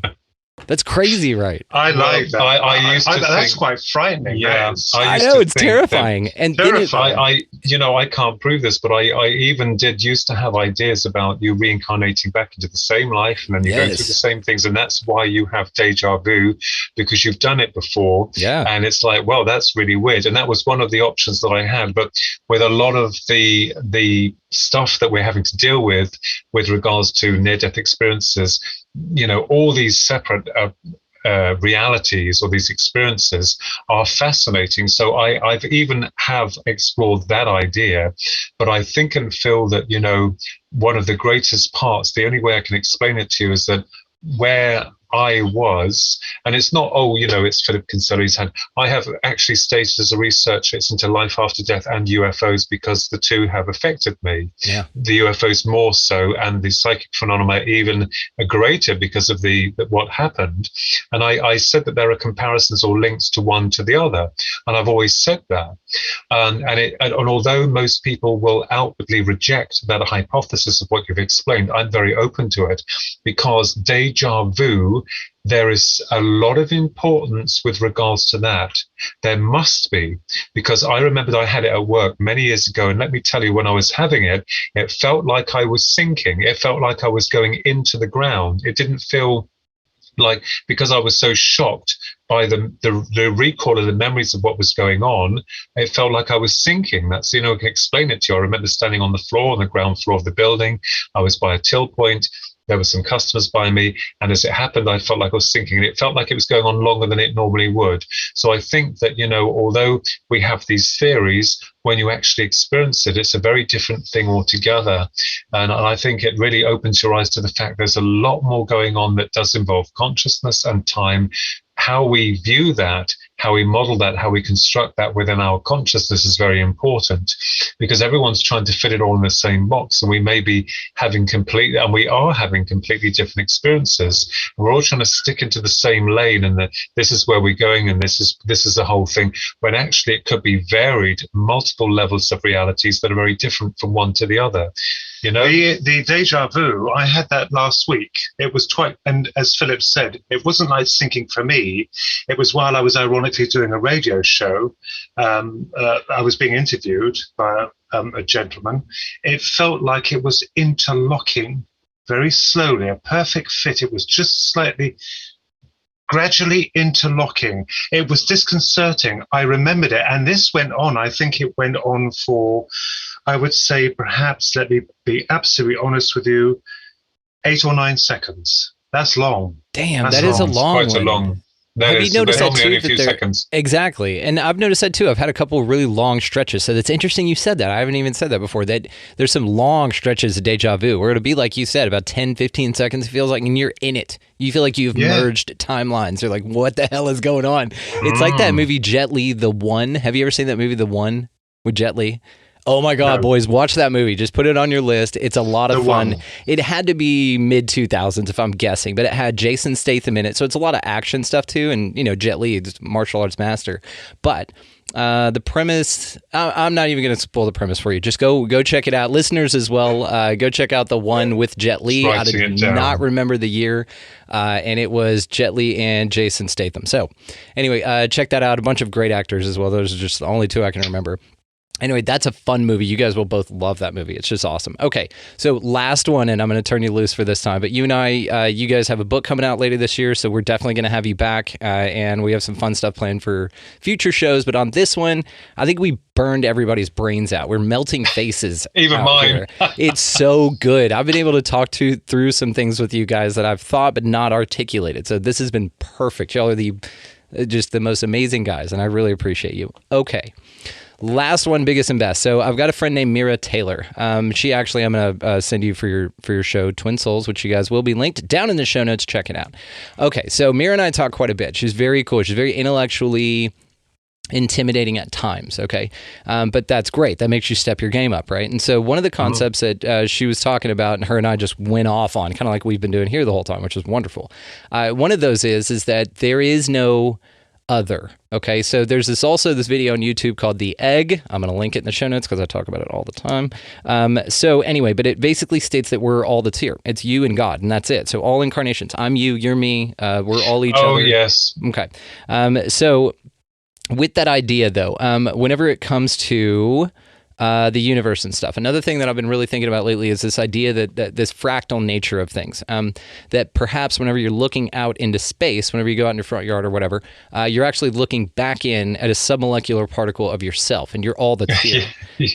That's crazy, right? I like that. I used to think, that's quite frightening. Yeah, I know it's terrifying. And I can't prove this, but I even used to have ideas about you reincarnating back into the same life, and then you go through the same things, and that's why you have deja vu, because you've done it before. Yeah, and it's like, well, that's really weird. And that was one of the options that I had, but with a lot of the stuff that we're having to deal with regards to near-death experiences, all these separate realities or these experiences are fascinating. So I've even have explored that idea, but I think and feel that, one of the greatest parts, the only way I can explain it to you is that where I was, and it's not, it's Philip Kinsella. I have actually stated as a researcher, it's into life after death and UFOs because the two have affected me. Yeah. The UFOs more so, and the psychic phenomena even greater because of what happened. And I said that there are comparisons or links to one to the other, and I've always said that. And although most people will outwardly reject that hypothesis of what you've explained, I'm very open to it because deja vu, there is a lot of importance with regards to that. There must be, because I remember that I had it at work many years ago, and let me tell you, when I was having it, it felt like I was sinking. It felt like I was going into the ground. It didn't feel like, because I was so shocked by the recall of the memories of what was going on, it felt like I was sinking. That's, I can explain it to you. I remember standing on the floor, on the ground floor of the building. I was by a till point. There were some customers by me, and as it happened, I felt like I was sinking, and it felt like it was going on longer than it normally would. So I think that, although we have these theories, when you actually experience it, it's a very different thing altogether. And I think it really opens your eyes to the fact there's a lot more going on that does involve consciousness and time. How we view that, how we model that, how we construct that within our consciousness is very important, because everyone's trying to fit it all in the same box, and we may be having we are having completely different experiences. We're all trying to stick into the same lane, and this is where we're going, and this is the whole thing, when actually it could be varied, multiple levels of realities that are very different from one to the other. You know, the deja vu, I had that last week. It was and as Philip said, it wasn't like syncing for me. It was while I was ironically doing a radio show. I was being interviewed by a gentleman. It felt like it was interlocking very slowly, a perfect fit. It was just slightly, gradually interlocking. It was disconcerting. I remembered it. And this went on, I think it went on for, I would say perhaps, let me be absolutely honest with you, 8 or 9 seconds. That's long. Damn, that is a long one. Quite a long. Have you noticed that too? Only a few seconds. Exactly. And I've noticed that too. I've had a couple of really long stretches. So that's interesting you said that. I haven't even said that before, that there's some long stretches of deja vu where it'll be like you said, about 10, 15 seconds, it feels like, and you're in it. You feel like you've merged timelines. You're like, what the hell is going on? It's like that movie Jet Li, The One. Have you ever seen that movie, The One, with Jet Li? Oh my God, boys, watch that movie. Just put it on your list. It's a lot of fun. It had to be mid-2000s, if I'm guessing, but it had Jason Statham in it. So it's a lot of action stuff too. And, you know, Jet Li, martial arts master. But the premise, I'm not even going to spoil the premise for you. Just go check it out. Listeners as well, go check out The One with Jet Li. I did not remember the year. And it was Jet Li and Jason Statham. So anyway, check that out. A bunch of great actors as well. Those are just the only 2 I can remember. Anyway, that's a fun movie. You guys will both love that movie. It's just awesome. Okay, so last one, and I'm going to turn you loose for this time. But you and I, you guys have a book coming out later this year, so we're definitely going to have you back, and we have some fun stuff planned for future shows. But on this one, I think we burned everybody's brains out. We're melting faces. Even mine. Here. It's so good. I've been able to talk through some things with you guys that I've thought but not articulated. So this has been perfect. Y'all are just the most amazing guys, and I really appreciate you. Okay. Last one, biggest and best. So I've got a friend named Mira Taylor. She actually, I'm going to send you for your show, Twin Souls, which you guys will be linked down in the show notes. Check it out. Okay, so Mira and I talk quite a bit. She's very cool. She's very intellectually intimidating at times, okay? But that's great. That makes you step your game up, right? And so one of the concepts that she was talking about, and her and I just went off on, kind of like we've been doing here the whole time, which is wonderful. One of those is that there is no other. Okay, so there's this video on YouTube called The Egg. I'm going to link it in the show notes because I talk about it all the time. So anyway, but it basically states that we're all that's here. It's you and God, and that's it. So all incarnations. I'm you, you're me. We're all each other. Oh, yes. Okay. So with that idea, though, whenever it comes to the universe and stuff. Another thing that I've been really thinking about lately is this idea that this fractal nature of things, that perhaps whenever you're looking out into space, whenever you go out in your front yard or whatever, you're actually looking back in at a submolecular particle of yourself, and you're all that's here.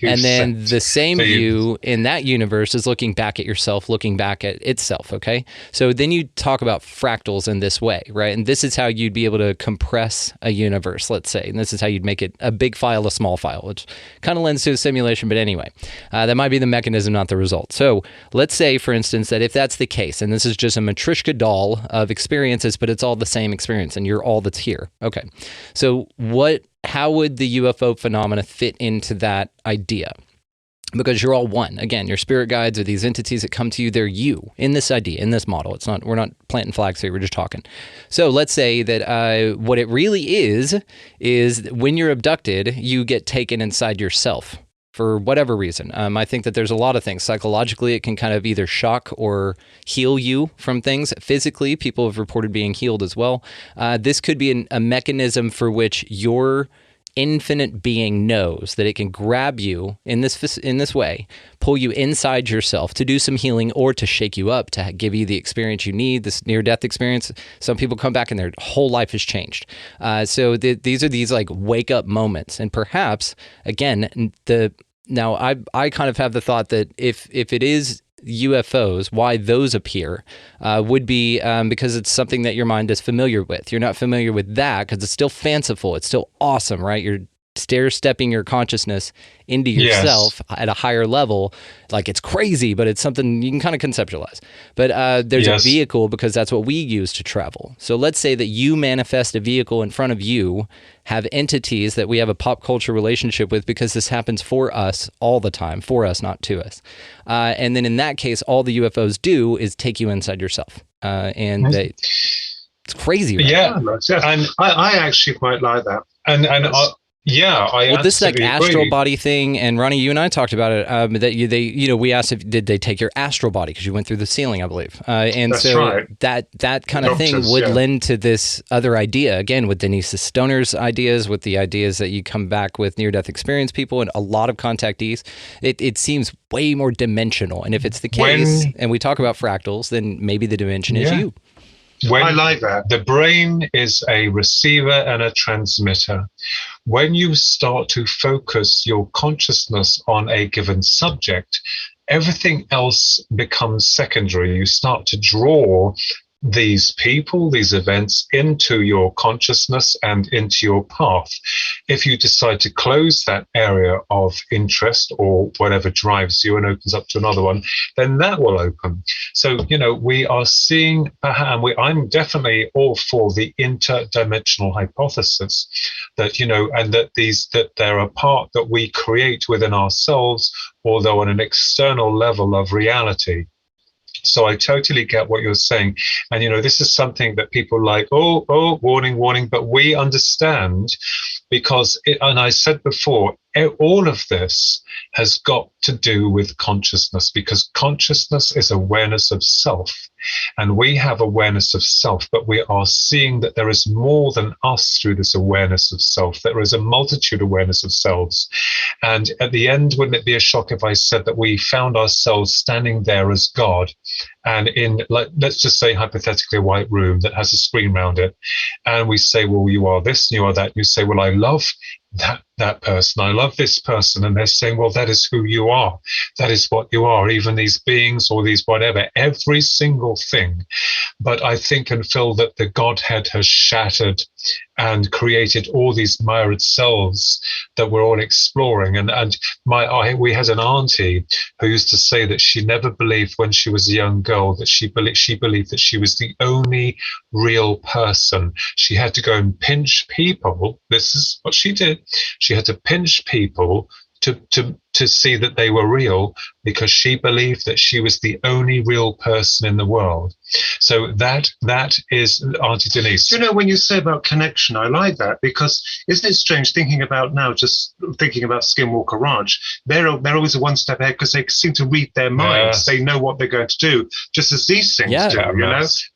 And then the same you in that universe is looking back at yourself, looking back at itself, okay? So then you talk about fractals in this way, right? And this is how you'd be able to compress a universe, let's say, and this is how you'd make it a big file, a small file, which kind of lends to a simulation, but anyway, that might be the mechanism, not the result. So let's say, for instance, that if that's the case, and this is just a Matryoshka doll of experiences, but it's all the same experience, and you're all that's here. Okay, so how would the UFO phenomena fit into that idea? Because you're all one. Again, your spirit guides are these entities that come to you. They're you in this idea, in this model. We're not planting flags here. We're just talking. So let's say that what it really is when you're abducted, you get taken inside yourself for whatever reason. I think that there's a lot of things. Psychologically, it can kind of either shock or heal you from things. Physically, people have reported being healed as well. This could be a mechanism for which your infinite being knows that it can grab you in this way, pull you inside yourself to do some healing or to shake you up, to give you the experience you need, this near-death experience. Some people come back and their whole life has changed. So these are these like wake-up moments. And perhaps, again, now I kind of have the thought that if it is UFOs, why those appear would be because it's something that your mind is familiar with. You're not familiar with that because it's still fanciful. It's still awesome, right? You're stair-stepping your consciousness into yourself at a higher level. Like, it's crazy, but it's something you can kind of conceptualize. But there's a vehicle, because that's what we use to travel. So let's say that you manifest a vehicle in front of you, have entities that we have a pop culture relationship with, because this happens for us all the time, for us, not to us. And then in that case, all the UFOs do is take you inside yourself. It's crazy. Right? Yeah. And I actually quite like that. And I this like absolutely astral agree. body thing, and Ronnie, you and I talked about it. We asked if did they take your astral body because you went through the ceiling, I believe, and That's so right. that kind of thing Doctors, would yeah. lend to this other idea again with Denise Stoner's ideas, with the ideas that you come back with near-death experience people and a lot of contactees. It seems way more dimensional, and if it's the case, and we talk about fractals, then maybe the dimension is you. I like that. The brain is a receiver and a transmitter. When you start to focus your consciousness on a given subject, everything else becomes secondary. You start to draw these people, these events into your consciousness and into your path. If you decide to close that area of interest or whatever drives you and opens up to another one, then that will open. So, we are seeing, and I'm definitely all for the interdimensional hypothesis that, and that they're a part that we create within ourselves, although on an external level of reality. So I totally get what you're saying. And, this is something that people like, warning, but we understand because, and I said before, all of this has got to do with consciousness, because consciousness is awareness of self. And we have awareness of self, but we are seeing that there is more than us through this awareness of self. There is a multitude awareness of selves. And at the end, wouldn't it be a shock if I said that we found ourselves standing there as God, and in, let's just say hypothetically, a white room that has a screen around it, and we say, well, you are this and you are that. You say, well, I love that person, I love this person, and they're saying, well, that is who you are, that is what you are, even these beings or these whatever, every single thing. But I think and feel that the Godhead has shattered and created all these myriad selves that we're all exploring. And we had an auntie who used to say that she never believed when she was a young girl that she believed that she was the only real person. She had to go and pinch people. This is what she did. She had to pinch people to see that they were real, because she believed that she was the only real person in the world. So that is Auntie Denise. When you say about connection, I like that, because isn't it strange thinking about Skinwalker Ranch? They're always a one step ahead because they seem to read their minds. They know what they're going to do, just as these things do.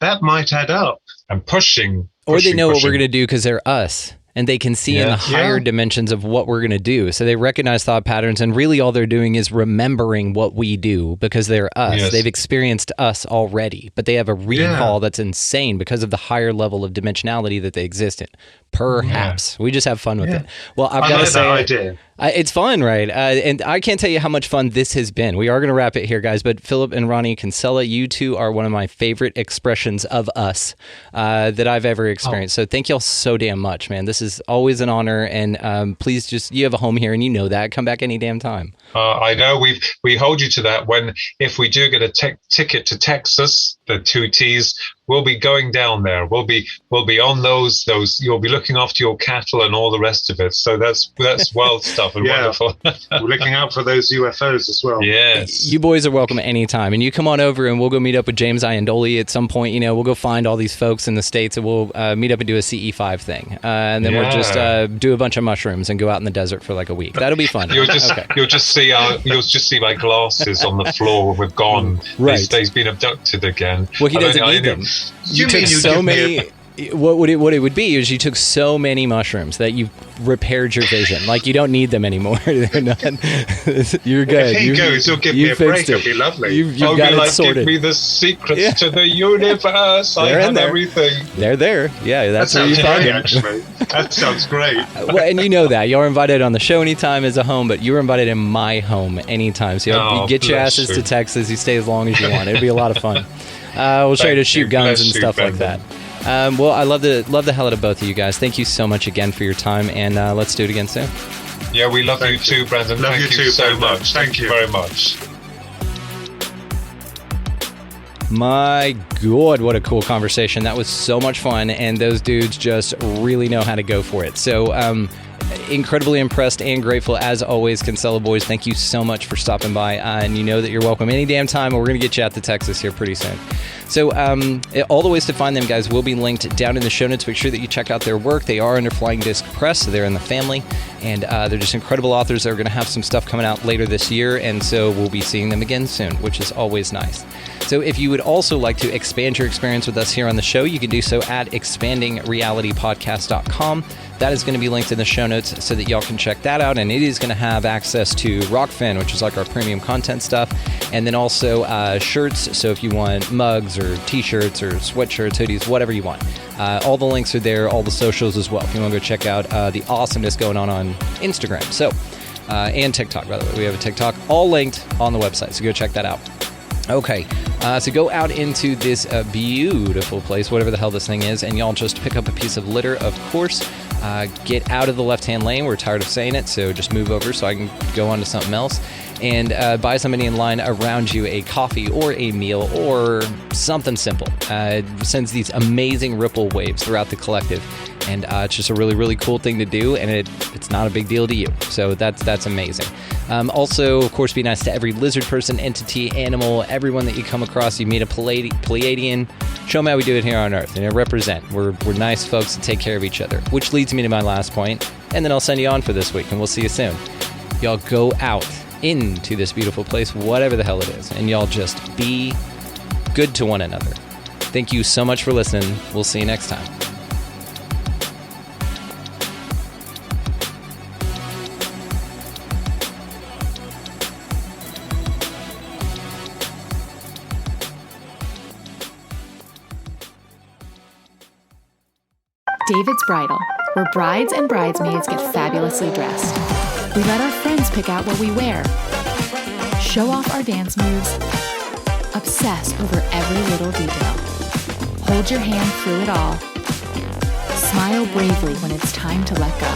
That might add up. And pushing. Or they know what we're going to do because they're us. And they can see in the higher dimensions of what we're going to do. So they recognize thought patterns, and really all they're doing is remembering what we do because they're us. Yes. They've experienced us already, but they have a recall that's insane because of the higher level of dimensionality that they exist in. Perhaps. We just have fun with it. Well, I've got to say, that idea. It's fun, right? And I can't tell you how much fun this has been. We are going to wrap it here, guys, but Philip and Ronnie Kinsella, you two are one of my favorite expressions of us that I've ever experienced. So thank y'all so damn much, man. This is always an honor, and please you have a home here, and you know that. Come back any damn time. I know we hold you to that. If we do get a ticket to Texas, the 2 T's, we'll be going down there. We'll be on those. You'll be looking after your cattle and all the rest of it. So that's wild stuff and wonderful. We're looking out for those UFOs as well. Yes. You boys are welcome anytime, and you come on over, and we'll go meet up with James Iandoli at some point. We'll go find all these folks in the States, and we'll meet up and do a CE5 thing, and then we'll just do a bunch of mushrooms and go out in the desert for like a week. That'll be fun. You'll just see my glasses on the floor. We're gone. Right. He's been abducted again. Well, he doesn't need them. You took so many. What it would be is you took so many mushrooms that you repaired your vision. Like, you don't need them anymore. They're not. You're good. If he goes, he'll give me a break. It'll be lovely. You've got it sorted. Give me the secrets to the universe. I have everything. They're there. Yeah, that's what you thought. Actually, that sounds great. Well, and you know that. Y'all are invited on the show anytime as a home, but you were invited in my home anytime. So you get your asses to Texas. You stay as long as you want. It'll be a lot of fun. We'll show you to shoot guns and stuff like that. Well, I love the hell out of both of you guys. Thank you so much again for your time, and let's do it again soon. Yeah, we love you too, Brandon. Thank you so much. Thank you very much. My God, what a cool conversation. That was so much fun, and those dudes just really know how to go for it. So incredibly impressed and grateful as always. Kinsella boys, thank you so much for stopping by, and you know that you're welcome any damn time, and we're going to get you out to Texas here pretty soon. So all the ways to find them, guys, will be linked down in the show notes. Make sure that you check out their work. They are under Flying Disc Press, so they're in the family, and they're just incredible authors. They're going to have some stuff coming out later this year, and so we'll be seeing them again soon, which is always nice. So if you would also like to expand your experience with us here on the show, you can do so at expandingrealitypodcast.com. That is going to be linked in the show notes so that y'all can check that out, and it is going to have access to Rockfin, which is like our premium content stuff, and then also shirts. So if you want mugs or t-shirts or sweatshirts, hoodies, whatever you want, all the links are there, all the socials as well, if you want to go check out the awesomeness going on Instagram. So and TikTok, by the way, we have a TikTok, all linked on the website, so go check that out. Okay, so go out into this beautiful place, whatever the hell this thing is, and y'all just pick up a piece of litter, of course. Get out of the left-hand lane. We're tired of saying it, so just move over so I can go on to something else. And buy somebody in line around you a coffee or a meal or something simple. It sends these amazing ripple waves throughout the collective. And it's just a really, really cool thing to do, and it's not a big deal to you. So that's amazing. Also, of course, be nice to every lizard person, entity, animal, everyone that you come across. You meet a Pleiadian, show them how we do it here on Earth. Represent. We're nice folks that take care of each other. Which leads me to my last point, and then I'll send you on for this week, and we'll see you soon. Y'all go out into this beautiful place, whatever the hell it is, and y'all just be good to one another. Thank you so much for listening. We'll see you next time. David's Bridal, where brides and bridesmaids get fabulously dressed. We let our friends pick out what we wear, show off our dance moves, obsess over every little detail, hold your hand through it all, smile bravely when it's time to let go.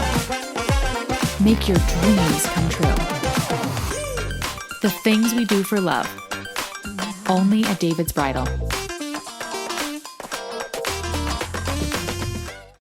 Make your dreams come true. The things we do for love, only at David's Bridal.